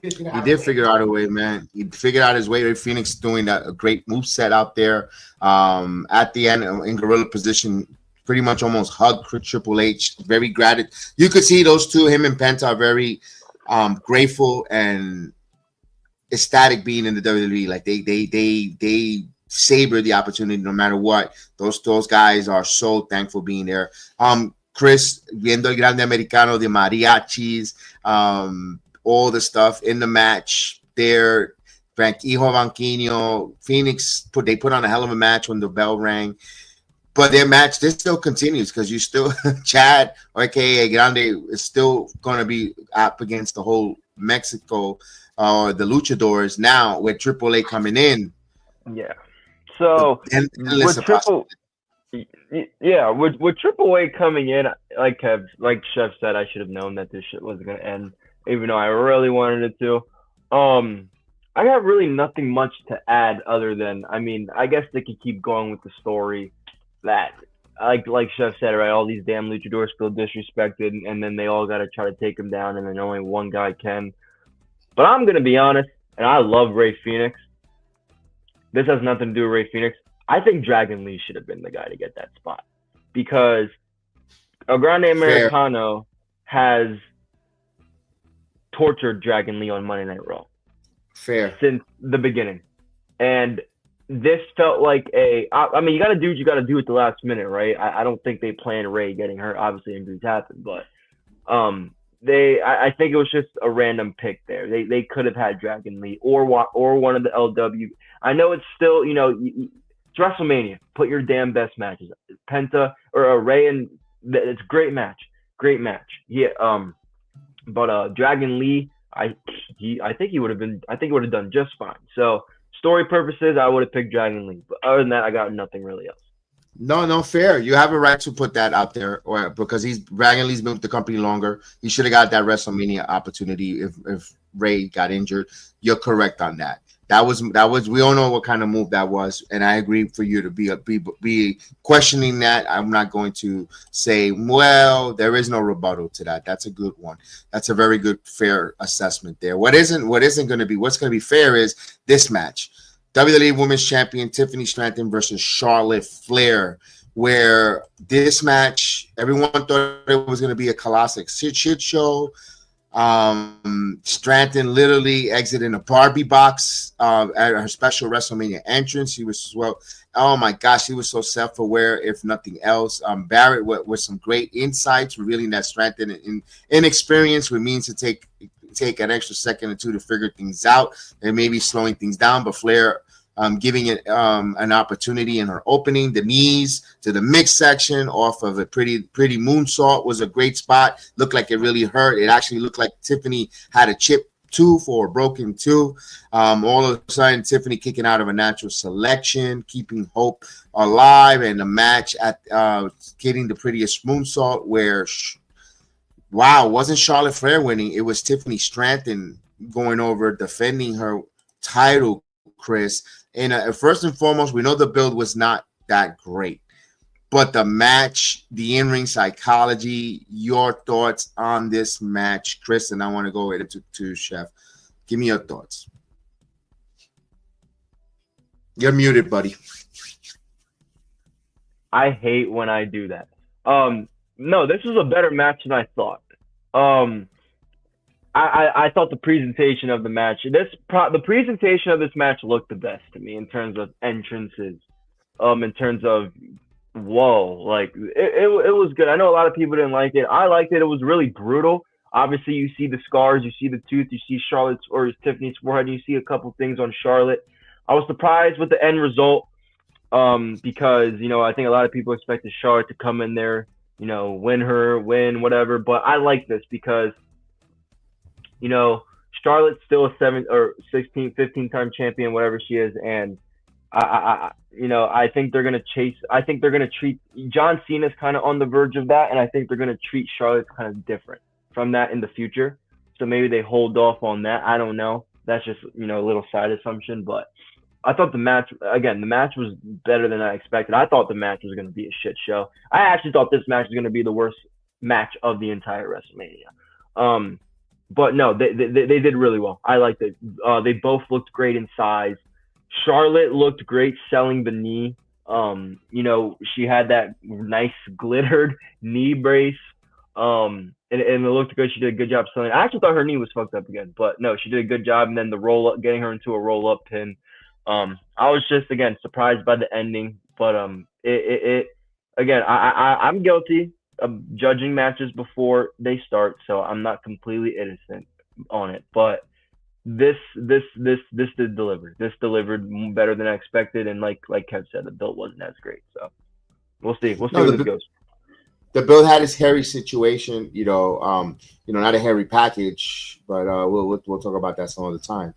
did figure out a way, man. He figured out his way. Rey Fenix doing a great moveset out there. At the end, in gorilla position, pretty much almost hugged Triple H. Very gratitude. You could see those two, him and Penta, are very grateful and ecstatic being in the WWE. Like they savor the opportunity no matter what. Those guys are so thankful being there. Chris, viendo el Grande Americano, the mariachis, all the stuff in the match there. Hijo Banquinho, Phoenix they put on a hell of a match when the bell rang. But their match, this still continues because you still, Chad, aka Grande, is still going to be up against the whole Mexico, the luchadors now with AAA coming in. Yeah. So with AAA coming in, like Chef said, I should have known that this shit wasn't going to end, even though I really wanted it to. I got really nothing much to add other than, I guess they could keep going with the story that, like Chef said, right, all these damn luchadors feel disrespected, and then they all got to try to take him down, and then only one guy can. But I'm going to be honest, and I love Rey Fenix. This has nothing to do with Rey Fenix. I think Dragon Lee should have been the guy to get that spot, because El Grande Americano has tortured Dragon Lee on Monday Night Raw. Fair. Since the beginning. And this felt like you got to do what you got to do at the last minute, right? I don't think they planned Ray getting hurt. Obviously, injuries happen, but I think it was just a random pick there. They could have had Dragon Lee or one of the LW. I know it's still, it's WrestleMania. Put your damn best matches. Penta or Ray, and it's a great match. Great match. Yeah. But Dragon Lee, I think he would have been. I think he would have done just fine. So story purposes, I would have picked Dragon Lee. But other than that, I got nothing really else. No, fair. You have a right to put that out there, because Dragon Lee's been with the company longer. He should have got that WrestleMania opportunity if Ray got injured. You're correct on that. That was. We all know what kind of move that was, and I agree for you to be questioning that. I'm not going to say, well, there is no rebuttal to that. That's a good one. That's a very good, fair assessment there. What's going to be fair is this match. WWE Women's Champion Tiffany Stratton versus Charlotte Flair, where this match, everyone thought it was going to be a colossal shit show. Stratton literally exiting a Barbie box at her special WrestleMania entrance. She was oh my gosh, she was so self-aware, if nothing else. Barrett with some great insights, revealing that Stratton in inexperience would mean to take an extra second or two to figure things out and maybe slowing things down. But Flair giving it an opportunity in her opening. The knees to the mix section off of a pretty moonsault was a great spot. Looked like it really hurt. It actually looked like Tiffany had a chipped tooth or a broken tooth. All of a sudden, Tiffany kicking out of a natural selection, keeping hope alive, and the match at getting the prettiest moonsault where, wow, wasn't Charlotte Flair winning. It was Tiffany Stratton going over, defending her title, Chris. And first and foremost, we know the build was not that great. But the match, the in-ring psychology, your thoughts on this match, Chris, and I want to go into to Chef. Give me your thoughts. You're muted, buddy. I hate when I do that. No, this was a better match than I thought. I thought the presentation of the match, the presentation of this match looked the best to me in terms of entrances, in terms of like it was good. I know a lot of people didn't like it. I liked it. It was really brutal. Obviously, you see the scars, you see the tooth, you see Charlotte's or Tiffany's forehead, and you see a couple things on Charlotte. I was surprised with the end result because I think a lot of people expected Charlotte to come in there, win whatever. But I like this because Charlotte's still a 15-time champion, whatever she is, and I think they're gonna chase. I think they're gonna treat John Cena's kind of on the verge of that, and I think they're gonna treat Charlotte kind of different from that in the future. So maybe they hold off on that. I don't know. That's just a little side assumption, but I thought the match was better than I expected. I thought the match was gonna be a shit show. I actually thought this match was gonna be the worst match of the entire WrestleMania. But no, they did really well. I liked it. They both looked great in size. Charlotte looked great selling the knee. She had that nice glittered knee brace. And it looked good. She did a good job selling. I actually thought her knee was fucked up again, but no, she did a good job. And then the roll up, getting her into a roll up pin. I was just again surprised by the ending, but I'm guilty of judging matches before they start, so I'm not completely innocent on it. But this did deliver. This delivered better than I expected, and like Kev said, the build wasn't as great. So we'll see. We'll see where this goes. The build had its hairy situation, not a hairy package, but we'll talk about that some other time.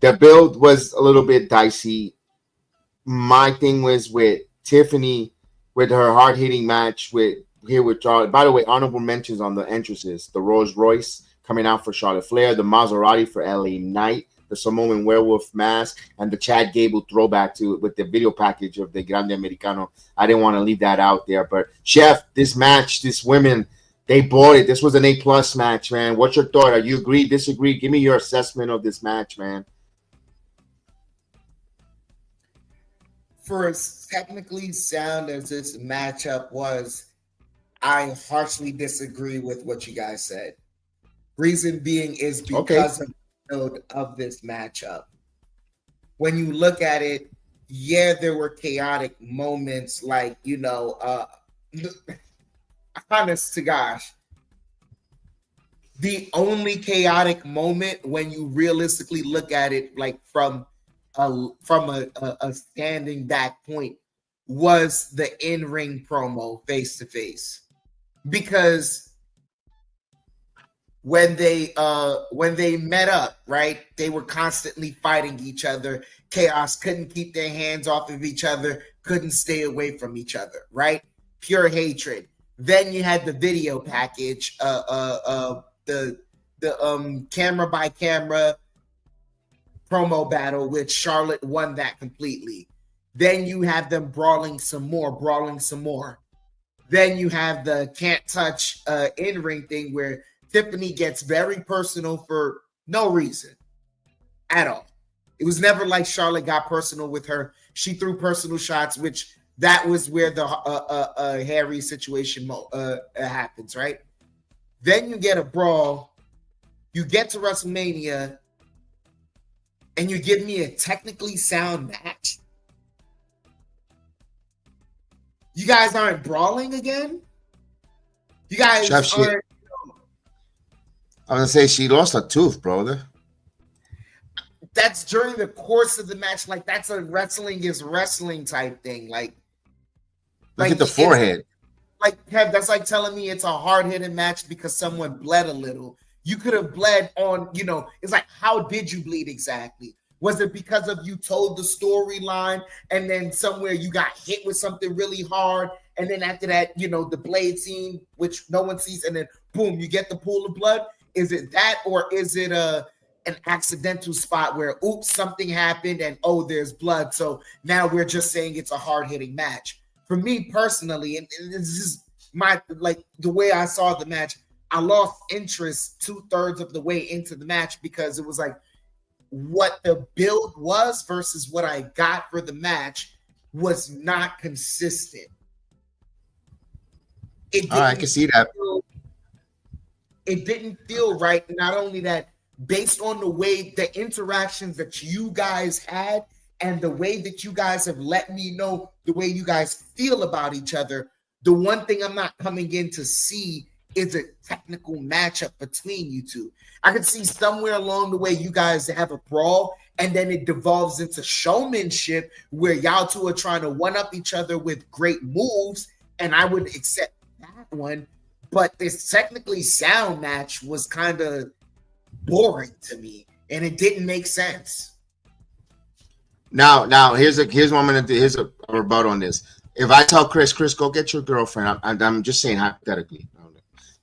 The build was a little bit dicey. My thing was with Tiffany, with her hard-hitting match with Charlotte. By the way, honorable mentions on the entrances: the Rolls Royce coming out for Charlotte Flair, the Maserati for LA Knight, the Samoan werewolf mask, and the Chad Gable throwback to with the video package of the Grande Americano. I didn't want to leave that out there, but Chef, this match, these women, they bought it. This was an A+ match, man. What's your thought? Are you agree, disagree? Give me your assessment of this match, man. For as technically sound as this matchup was, I harshly disagree with what you guys said. Reason being is because of the build of this matchup. When you look at it, yeah, there were chaotic moments, like, honest to gosh, the only chaotic moment when you realistically look at it, like from a standing back point, was the in-ring promo face to face, because when they met up, right, they were constantly fighting each other. Chaos couldn't keep their hands off of each other, couldn't stay away from each other, right? Pure hatred. Then you had the video package, the camera by camera promo battle, which Charlotte won that completely. Then you have them brawling some more. Then you have the can't touch in-ring thing where Tiffany gets very personal for no reason at all. It was never like Charlotte got personal with her. She threw personal shots, which that was where the Harry situation happens, right? Then you get a brawl. You get to WrestleMania, and you give me a technically sound match. You guys aren't brawling again? You guys Chef, aren't... I was gonna say she lost a tooth, brother. That's during the course of the match. Like, that's a wrestling is wrestling type thing. Like Look at the forehead. Like, Kev, that's like telling me it's a hard-hitting match because someone bled a little. You could have bled on, it's like, how did you bleed exactly? Was it because of you told the storyline and then somewhere you got hit with something really hard? And then after that, the blade scene, which no one sees, and then boom, you get the pool of blood. Is it that, or is it an accidental spot where, oops, something happened and, oh, there's blood. So now we're just saying it's a hard-hitting match. For me personally, and this is the way I saw the match, I lost interest 2/3 of the way into the match because it was like, what the build was versus what I got for the match was not consistent. I can see that. It didn't feel right. Not only that, based on the interactions that you guys had and the way that you guys have let me know the way you guys feel about each other, the one thing I'm not coming in to see is a technical matchup between you two. I could see somewhere along the way you guys have a brawl and then it devolves into showmanship where y'all two are trying to one-up each other with great moves, and I would accept that one. But this technically sound match was kind of boring to me, and it didn't make sense. Now here's what I'm gonna do. Here's a rebuttal on this. If I tell Chris, go get your girlfriend. I'm just saying hypothetically.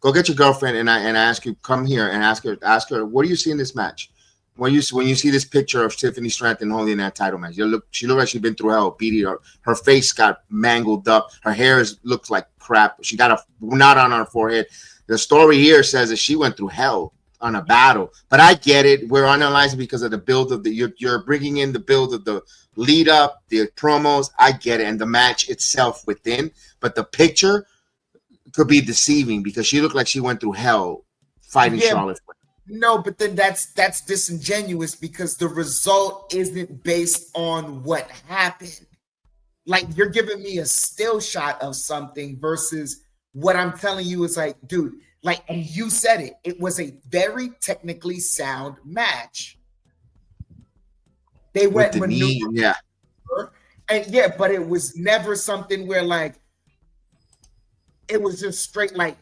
Go get your girlfriend, and I ask you, come here and ask her, what do you see in this match? When you see this picture of Tiffany Stratton holding that title match, she looked like she's been through hell, beat it. Her face got mangled up. Her hair looks like crap. She got a knot on her forehead. The story here says that she went through hell on a battle, but I get it. We're analyzing because of the build of you're bringing in the build of the lead up, the promos. I get it, and the match itself within, but the picture could be deceiving because she looked like she went through hell fighting Charlotte. No, but then that's disingenuous because the result isn't based on what happened. Like, you're giving me a still shot of something versus what I'm telling you is like, dude, like, and you said it. It was a very technically sound match. They went with the knee, yeah. And yeah, but it was never something where like it was just straight like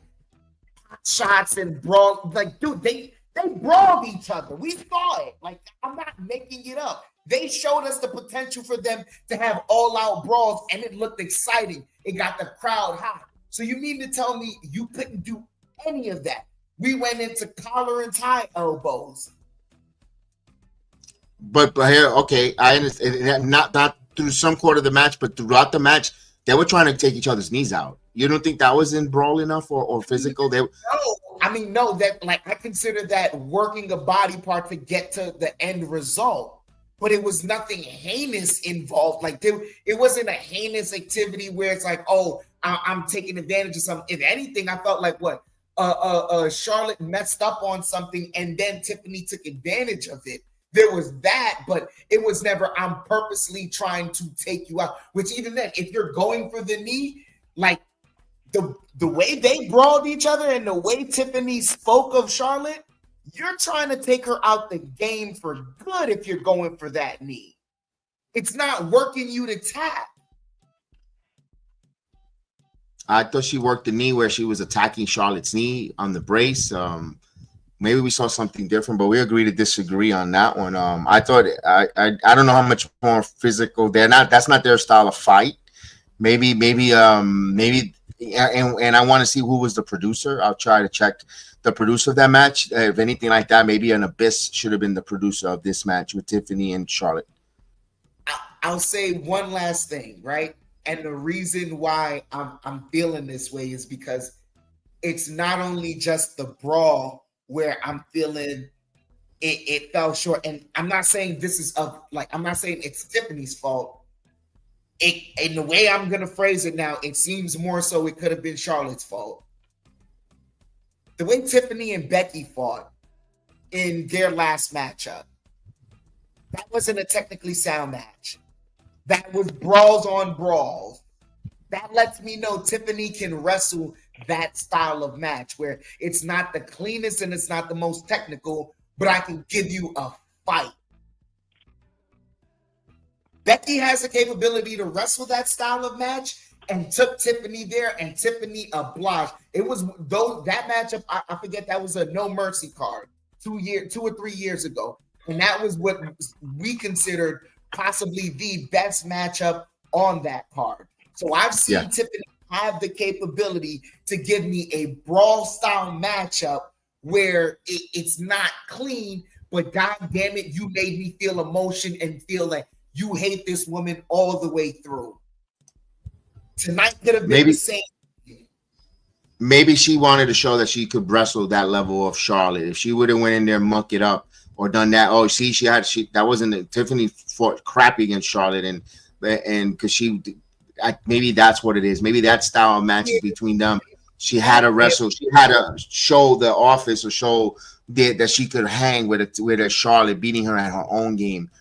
shots and brawl. Like, dude, they brawled each other. We saw it. Like, I'm not making it up. They showed us the potential for them to have all-out brawls, and it looked exciting. It got the crowd hot. So you mean to tell me you couldn't do any of that? We went into collar and tie elbows. But here, okay, I understand. Not through some quarter of the match, but throughout the match, they were trying to take each other's knees out. You don't think that was in brawl enough or physical? No, that like I consider that working a body part to get to the end result, but it was nothing heinous involved. Like it wasn't a heinous activity where it's like, oh, I'm taking advantage of something. If anything, I felt like what Charlotte messed up on something and then Tiffany took advantage of it. There was that, but it was never I'm purposely trying to take you out. Which even then, if you're going for the knee, like the way they brawled each other and the way Tiffany spoke of Charlotte, you're trying to take her out the game for good if you're going for that knee. It's not working you to tap. I thought she worked the knee where she was attacking Charlotte's knee on the brace. Maybe we saw something different, but we agree to disagree on that one. I thought I don't know how much more physical that's not their style of fight. Maybe, and I want to see who was the producer. I'll try to check the producer of that match. If anything like that, maybe an Abyss should have been the producer of this match with Tiffany and Charlotte. I'll say one last thing, right? And the reason why I'm feeling this way is because it's not only just the brawl where I'm feeling it fell short. And I'm not saying I'm not saying it's Tiffany's fault. In the way I'm going to phrase it now, it seems more so it could have been Charlotte's fault. the way Tiffany and Becky fought in their last matchup, that wasn't a technically sound match. That was brawls on brawls. That lets me know Tiffany can wrestle that style of match where it's not the cleanest and it's not the most technical, but I can give you a fight. Becky has the capability to wrestle that style of match and took Tiffany there, and Tiffany obliged. It was that matchup, I forget, that was a No Mercy card 2 or 3 years ago. And that was what we considered possibly the best matchup on that card. So I've seen Tiffany have the capability to give me a brawl style matchup where it's not clean, but God damn it, you made me feel emotion and feel like you hate this woman all the way through. Tonight could have been the same. Maybe she wanted to show that she could wrestle that level of Charlotte. If she would have went in there, muck it up, or done that. Oh, see, that wasn't Tiffany fought crappy against Charlotte, and because maybe that's what it is. Maybe that style of matches between them. She had to wrestle. She had to show the office or show that she could hang with a Charlotte, beating her at her own game.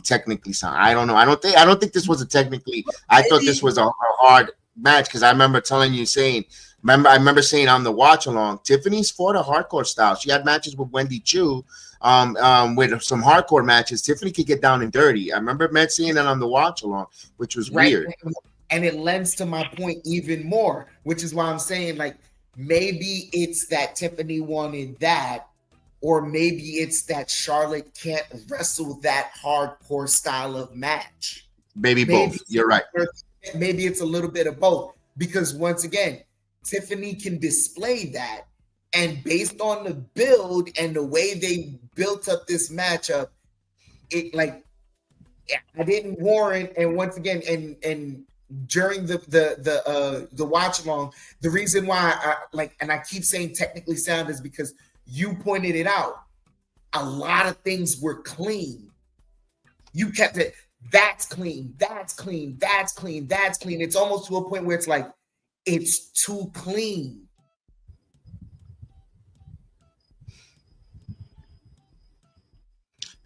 Technically sound. I don't know. I don't think this was a technically. I thought this was a hard match because I remember telling you saying. I remember saying on the watch along, Tiffany's fought a hardcore style. She had matches with Wendy Chu, with some hardcore matches. Tiffany could get down and dirty. I remember saying that on the watch along, which was weird. And it lends to my point even more, which is why I'm saying, like, maybe it's that Tiffany wanted that, or maybe it's that Charlotte can't wrestle that hardcore style of match. Maybe both. You're right. Maybe it's a little bit of both, because once again, Tiffany can display that. And based on the build and the way they built up this matchup, I didn't warrant. And once again, and during the watch along, the reason why I keep saying technically sound is because you pointed it out. A lot of things were clean. You kept it. That's clean. That's clean. That's clean. That's clean. It's almost to a point where it's like, it's too clean.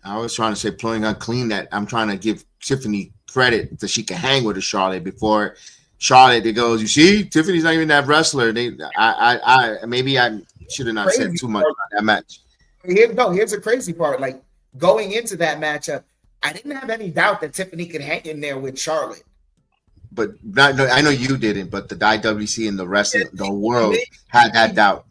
I was trying to say pulling on clean that I'm trying to give Tiffany credit that she can hang with a Charlotte before Charlotte. It goes, you see, Tiffany's not even that wrestler. Maybe I should have not said too much about that match. Here's the crazy part. Like, going into that matchup, I didn't have any doubt that Tiffany could hang in there with Charlotte. But I know you didn't, but the IWC and the rest of the world had that doubt.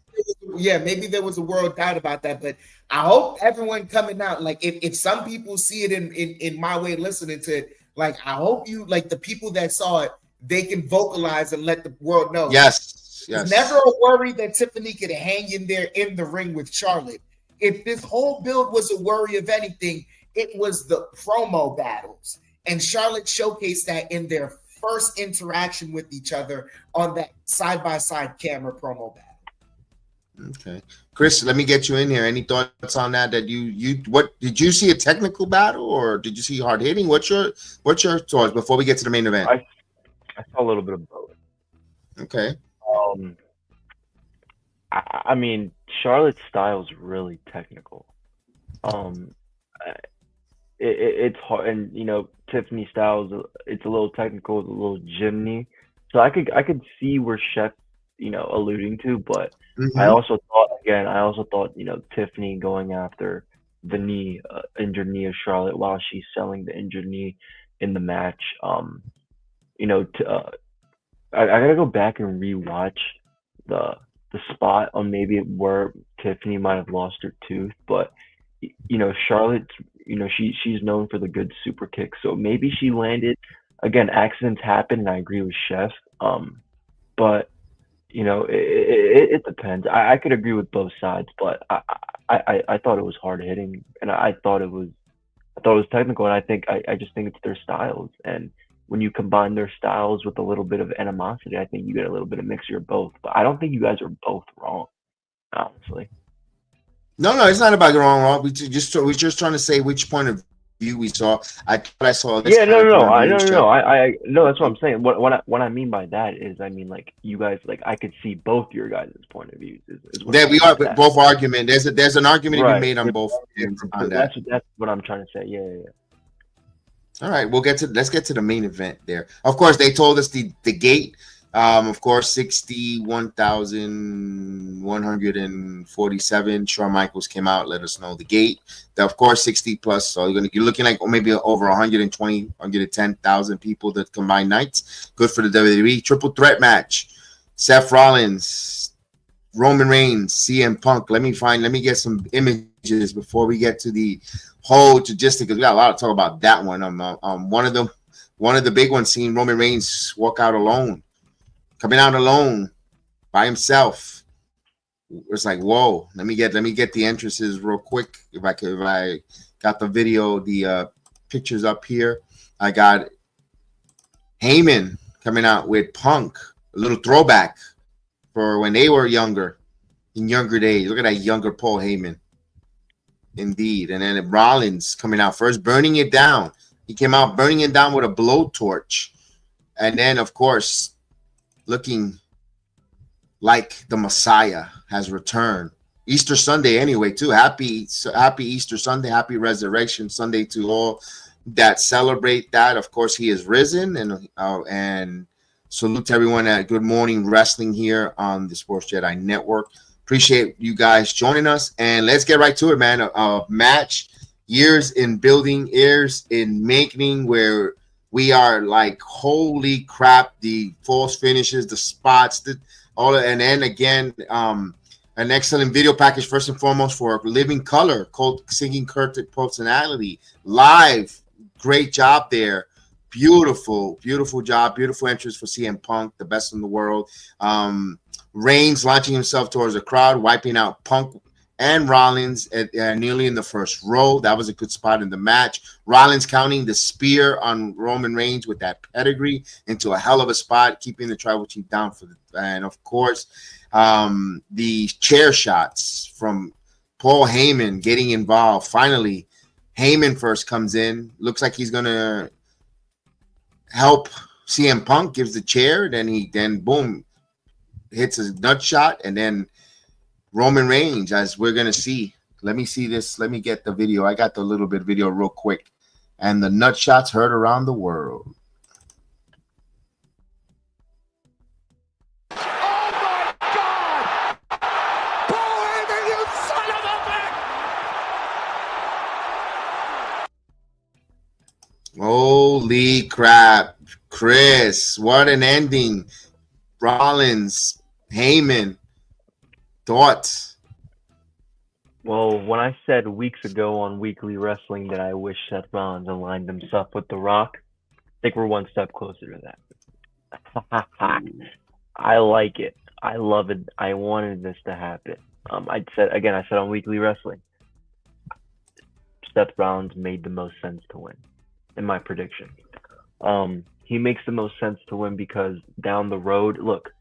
Yeah, maybe there was a world doubt about that, but I hope everyone coming out, like, if some people see it in my way of listening to it, like, I hope you, like, the people that saw it, they can vocalize and let the world know. Yes. It's never a worry that Tiffany could hang in there in the ring with Charlotte. If this whole build was a worry of anything, it was the promo battles. And Charlotte showcased that in their first interaction with each other on that side-by-side camera promo battle. Okay, Chris, let me get you in here. Any thoughts on that? What did you see a technical battle or did you see hard hitting? What's your thoughts before we get to the main event? I saw a little bit of both. Okay. I mean, Charlotte's style is really technical. It's hard, and Tiffany's style it's a little technical, it's a little gymny. So I could see where Chef alluding to, but I also thought Tiffany going after the injured knee of Charlotte while she's selling the injured knee in the match. I gotta go back and rewatch the spot on maybe where Tiffany might have lost her tooth, but Charlotte, she's known for the good super kick, so maybe she landed. Again, accidents happen, and I agree with Chef. But it depends. I could agree with both sides, but I thought it was hard hitting, and I thought it was technical, and I just think it's their styles, and when you combine their styles with a little bit of animosity, I think you get a little bit of mixture of both. But I don't think you guys are both wrong, honestly. No, it's not about wrong. We're just trying to say which point of view we saw. I thought I saw this Yeah, kind of point of view. I no, that's what I'm saying. What I mean by that is, I mean, like, you guys, like, I could see both your guys' point of views. Is what That I'm we saying are by that. both argument. There's an argument to be Right. made on both ends on that. That's what I'm trying to say. Yeah. All right, let's get to the main event there. Of course, they told us the gate. Of course, 61,147. Shawn Michaels came out, let us know the gate. Of course, 60 plus. So you're looking like maybe over 120, 110,000 people that combined nights. Good for the WWE. Triple threat match. Seth Rollins, Roman Reigns, CM Punk. Let me get some images before we get to the whole logistic, because we got a lot to talk about that one. One of the big ones, seeing Roman Reigns walk out alone. Coming out alone by himself. It's like, whoa. Let me get the entrances real quick. If I got the video, the pictures up here. I got Heyman coming out with Punk. A little throwback for when they were younger, in younger days. Look at that younger Paul Heyman. Indeed. And then Rollins coming out first, burning it down. He came out burning it down with a blowtorch. And then, of course, looking like the Messiah has returned. Easter Sunday anyway, too. Happy Easter Sunday, happy Resurrection Sunday to all that celebrate that. Of course, he is risen, and salute to everyone at Good Morning Wrestling here on the Sports Jedi Network. Appreciate you guys joining us, and let's get right to it, man. A match, years in building, years in making, where we are like, holy crap, the false finishes, the spots, and then again, an excellent video package, first and foremost, for Living Color, singing Curtis personality, live, great job there. Beautiful job, beautiful entrance for CM Punk, the best in the world. Reigns launching himself towards the crowd, wiping out Punk and Rollins nearly in the first row. That was a good spot in the match. Rollins counting the spear on Roman Reigns with that pedigree into a hell of a spot, keeping the tribal chief down and of course, the chair shots from Paul Heyman getting involved. Finally, Heyman first comes in. Looks like he's gonna help CM Punk, gives the chair, then boom, hits a nut shot, and then Roman Reigns, as we're gonna see. Let me see this. Let me get the video. I got the little bit of video real quick, and the nut shots heard around the world. Oh my God! Paul Heyman, you son of a bitch! Holy crap, Chris! What an ending. Rollins, Heyman. Thoughts? Well, when I said weeks ago on Weekly Wrestling that I wish Seth Rollins aligned himself with The Rock, I think we're one step closer to that. I like it. I love it. I wanted this to happen. I said on Weekly Wrestling, Seth Rollins made the most sense to win, in my prediction. He makes the most sense to win because down the road, look,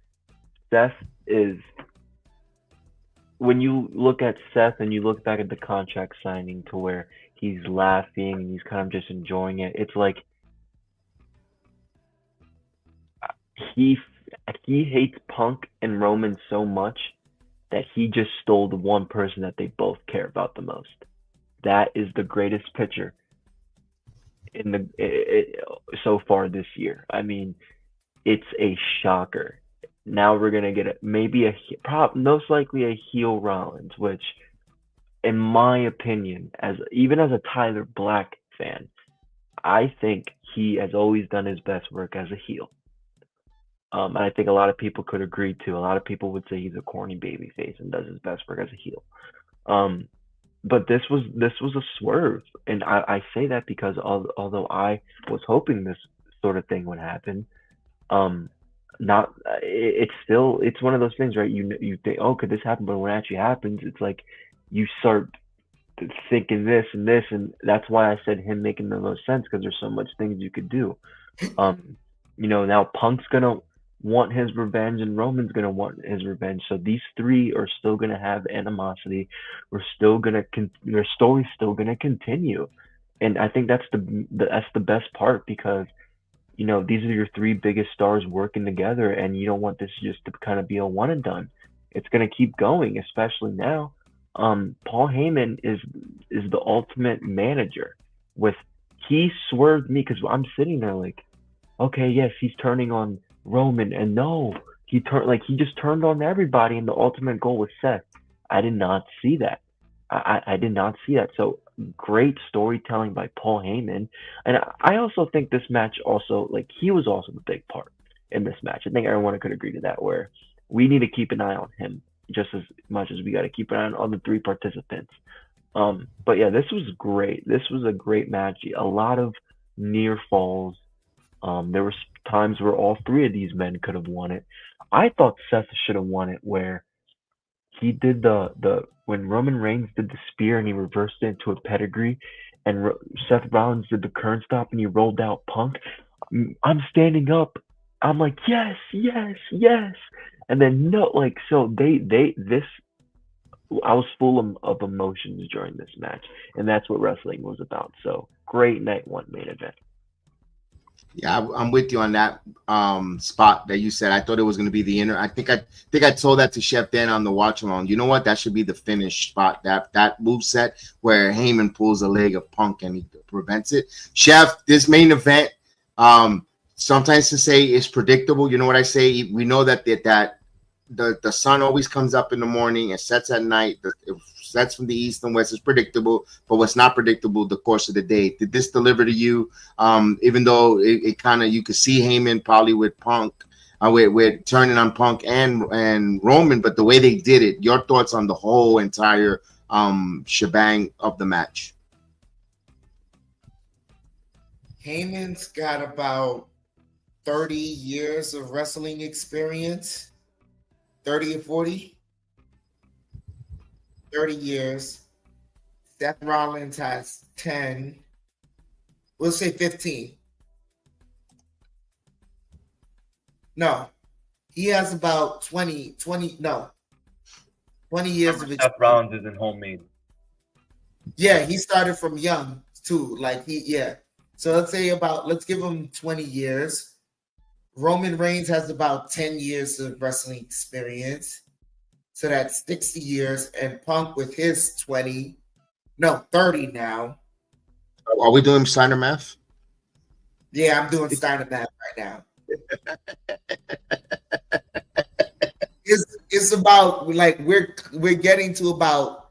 Seth is, when you look at Seth and you look back at the contract signing to where he's laughing and he's kind of just enjoying it, it's like he hates Punk and Roman so much that he just stole the one person that they both care about the most. That is the greatest picture in so far this year. I mean, it's a shocker. Now we're gonna get most likely a heel Rollins, which, in my opinion, even as a Tyler Black fan, I think he has always done his best work as a heel. And I think a lot of people could agree too. A lot of people would say he's a corny babyface and does his best work as a heel. But this was a swerve, and I say that because although I was hoping this sort of thing would happen, it's one of those things, right? You think, oh, could this happen? But when it actually happens, it's like you start thinking this, and that's why I said him making the most sense, because there's so much things you could do. Now Punk's gonna want his revenge and Roman's gonna want his revenge. So these three are still gonna have animosity. Their story's still gonna continue. And I think that's the best part, because these are your three biggest stars working together, and you don't want this just to kind of be a one and done. It's going to keep going, especially now. Paul Heyman is the ultimate manager. He swerved me, because I'm sitting there like, okay, yes, he's turning on Roman, and no, he just turned on everybody, and the ultimate goal was Seth. I did not see that. I did not see that. So great storytelling by Paul Heyman. And I also think this match also, he was also the big part in this match. I think everyone could agree to that, where we need to keep an eye on him just as much as we got to keep an eye on the three participants. But yeah, this was great. This was a great match. A lot of near falls. There were times where all three of these men could have won it. I thought Seth should have won it, where he did when Roman Reigns did the spear and he reversed it into a pedigree, and Seth Rollins did the current stop and he rolled out Punk. I'm standing up. I'm like, yes, yes, yes. And then no, so I was full of emotions during this match, and that's what wrestling was about. So great night one main event. Yeah, I'm with you on that spot that you said. I thought it was going to be the inner. I think I told that to Chef Dan on the watch along. You know what? That should be the finish spot. That move set where Heyman pulls a leg of Punk and he prevents it. Chef, this main event, sometimes to say is predictable. You know what I say? We know that the sun always comes up in the morning and sets at night. It sets from the east and west is predictable, but what's not predictable, the course of the day. Did this deliver to you? Even though it kind of, you could see Heyman probably with Punk, with turning on Punk and Roman, but the way they did it, your thoughts on the whole entire shebang of the match? Heyman's got about 30 years of wrestling experience. 30 or 40? 30 years. Seth Rollins has 10. We'll say 15. No. He has about 20 years of experience. Seth Rollins isn't homemade. Yeah, he started from young too. So let's give him 20 years. Roman Reigns has about 10 years of wrestling experience. So that's 60 years. And Punk with his 30 now. Are we doing Steiner math? Yeah, I'm doing Steiner math right now. It's about we're getting to about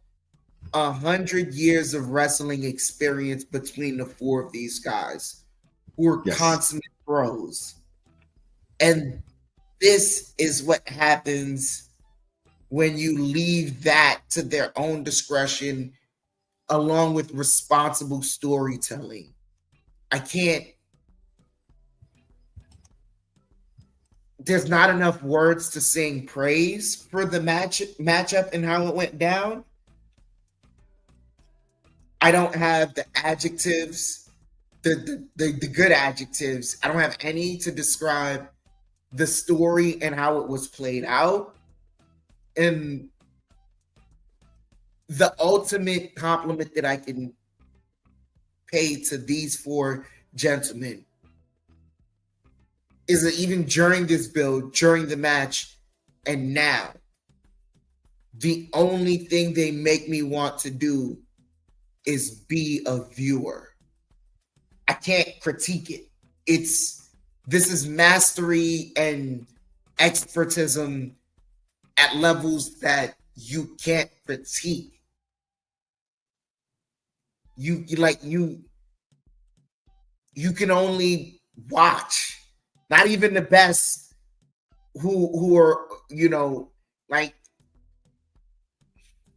100 years of wrestling experience between the four of these guys who are consummate pros. And this is what happens when you leave that to their own discretion, along with responsible storytelling. There's not enough words to sing praise for the matchup and how it went down. I don't have the adjectives, the good adjectives. I don't have any to describe the story and how it was played out. And the ultimate compliment that I can pay to these four gentlemen is that even during this build, during the match, and now, the only thing they make me want to do is be a viewer. I can't critique it. This is mastery and expertism at levels that you can't critique. You can only watch. Not even the best who are,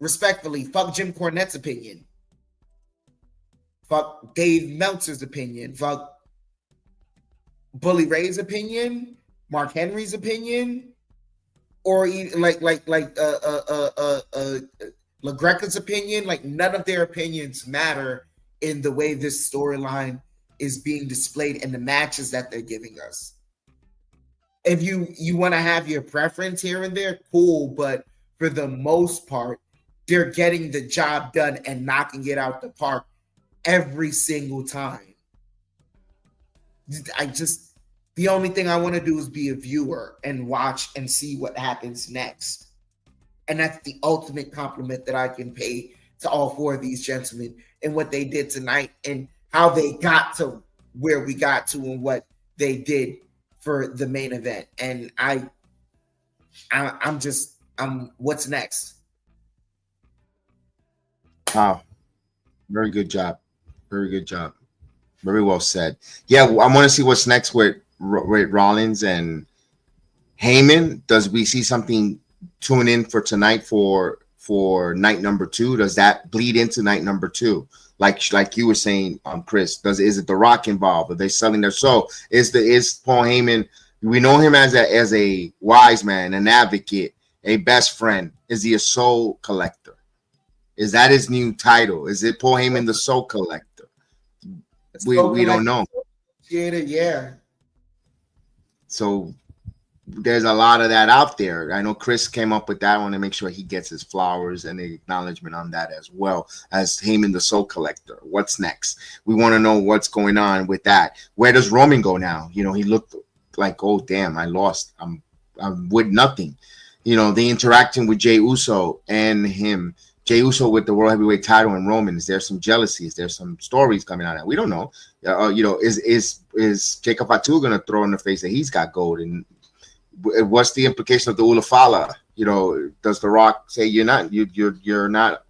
respectfully, fuck Jim Cornette's opinion. Fuck Dave Meltzer's opinion. Fuck Bully Ray's opinion, Mark Henry's opinion, or LaGreca's opinion. None of their opinions matter in the way this storyline is being displayed and the matches that they're giving us. If you want to have your preference here and there, cool, but for the most part, they're getting the job done and knocking it out the park every single time. The only thing I want to do is be a viewer and watch and see what happens next. And that's the ultimate compliment that I can pay to all four of these gentlemen and what they did tonight and how they got to where we got to and what they did for the main event. And I'm what's next? Wow. Very good job. Very good job. Very well said. Yeah, I want to see what's next with Rollins and Heyman. Does we see something tune in for tonight for night number 2? Does that bleed into night number 2? Like you were saying, Chris, is it The Rock involved? Are they selling their soul? Is Paul Heyman? We know him as a wise man, an advocate, a best friend. Is he a soul collector? Is that his new title? Is it Paul Heyman, the soul collector? We don't know. Yeah. So there's a lot of that out there. I know Chris came up with that. I want to make sure he gets his flowers and the acknowledgement on that as well as Heyman, the soul collector. What's next? We want to know what's going on with that. Where does Roman go now? He looked like, oh damn, I lost. I'm with nothing. The interaction with Jey Uso and him. Jey Uso with the World Heavyweight title and Roman. Is there some jealousy? Is there some stories coming out of that? We don't know. Is Jacob Fatu going to throw in the face that he's got gold? And what's the implication of the Ulafala? Does The Rock say you're not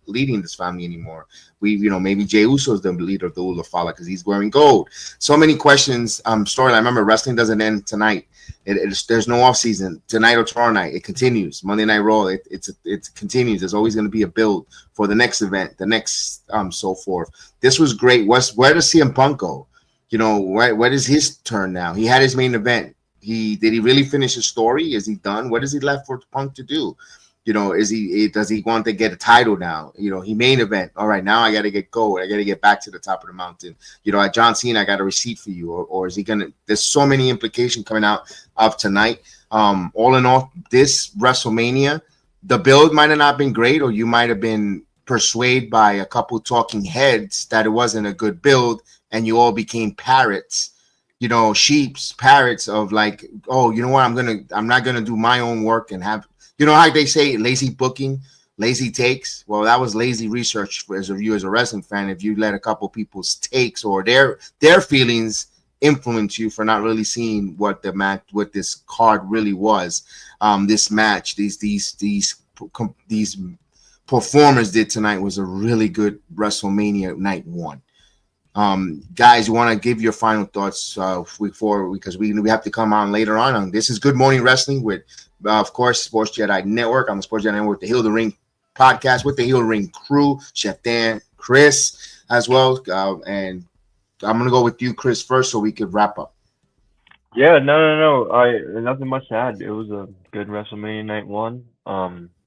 leading this family anymore? Maybe Jey Uso is the leader of the Ulafala because he's wearing gold. So many questions. Storyline. Remember, wrestling doesn't end tonight. There's no off season tonight or tomorrow night. It continues. Monday Night Raw. It continues. There's always going to be a build for the next event, the next so forth. This was great. Where does CM Punk go? Where is his turn now? He had his main event. Did he really finish his story? Is he done? What is he left for Punk to do? Does he want to get a title now? He main event. All right, now I got to get gold. I got to get back to the top of the mountain. At John Cena, I got a receipt for you. Or is he gonna? There's so many implications coming out of tonight. All in all, this WrestleMania, the build might have not been great, or you might have been persuaded by a couple talking heads that it wasn't a good build, and you all became parrots. Sheeps, parrots of like, oh, you know what? I'm not gonna do my own work and have. How they say lazy booking, lazy takes? Well, that was lazy research as a wrestling fan. If you let a couple people's takes or their feelings influence you for not really seeing what this card really was, this match, these performers did tonight was a really good WrestleMania night 1. Guys, you want to give your final thoughts because we have to come on later on. This is Good Morning Wrestling with. Of course, Sports Jedi Network. I'm the Sports Jedi Network, the Heal the Ring podcast with the Heal the Ring crew, Chef Dan, Chris, as well. And I'm going to go with you, Chris, first so we could wrap up. Yeah, no. Nothing much to add. It was a good WrestleMania night 1.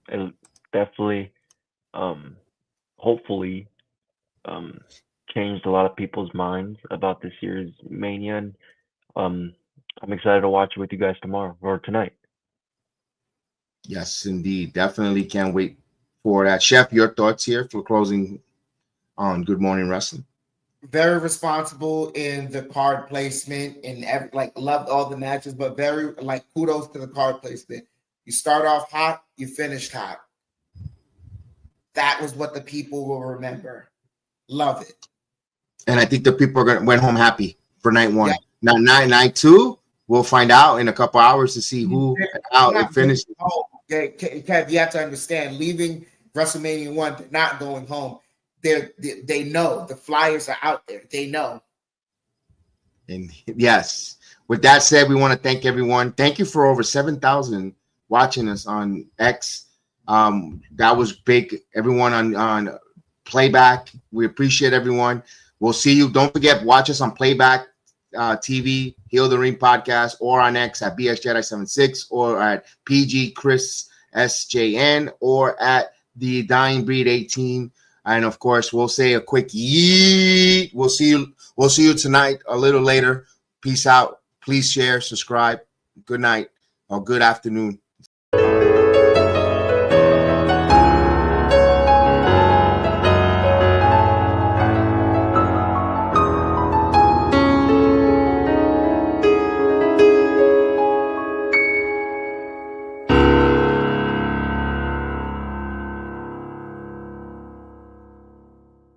It definitely, hopefully, changed a lot of people's minds about this year's Mania. And I'm excited to watch it with you guys tomorrow or tonight. Yes, indeed. Definitely can't wait for that. Chef, your thoughts here for closing on Good Morning Wrestling? Very responsible in the card placement and loved all the matches, but very kudos to the card placement. You start off hot, you finish hot. That was what the people will remember. Love it. And I think the people went home happy for night 1. Yeah. Now night 2, we'll find out in a couple hours to see who and how it finished. Kev, you have to understand, leaving WrestleMania 1, they're not going home. They know the flyers are out there. They know. And yes, with that said, we want to thank everyone. Thank you for over 7,000 watching us on X. That was big. Everyone on Playback, we appreciate everyone. We'll see you. Don't forget, watch us on Playback TV, Heal the Ring podcast, or on X at BS Jedi 76, or at PG Chris SJN, or at the Dying Breed 18. And of course, we'll say a quick yeet. We'll see you tonight a little later. Peace out. Please share, subscribe. Good night or good afternoon.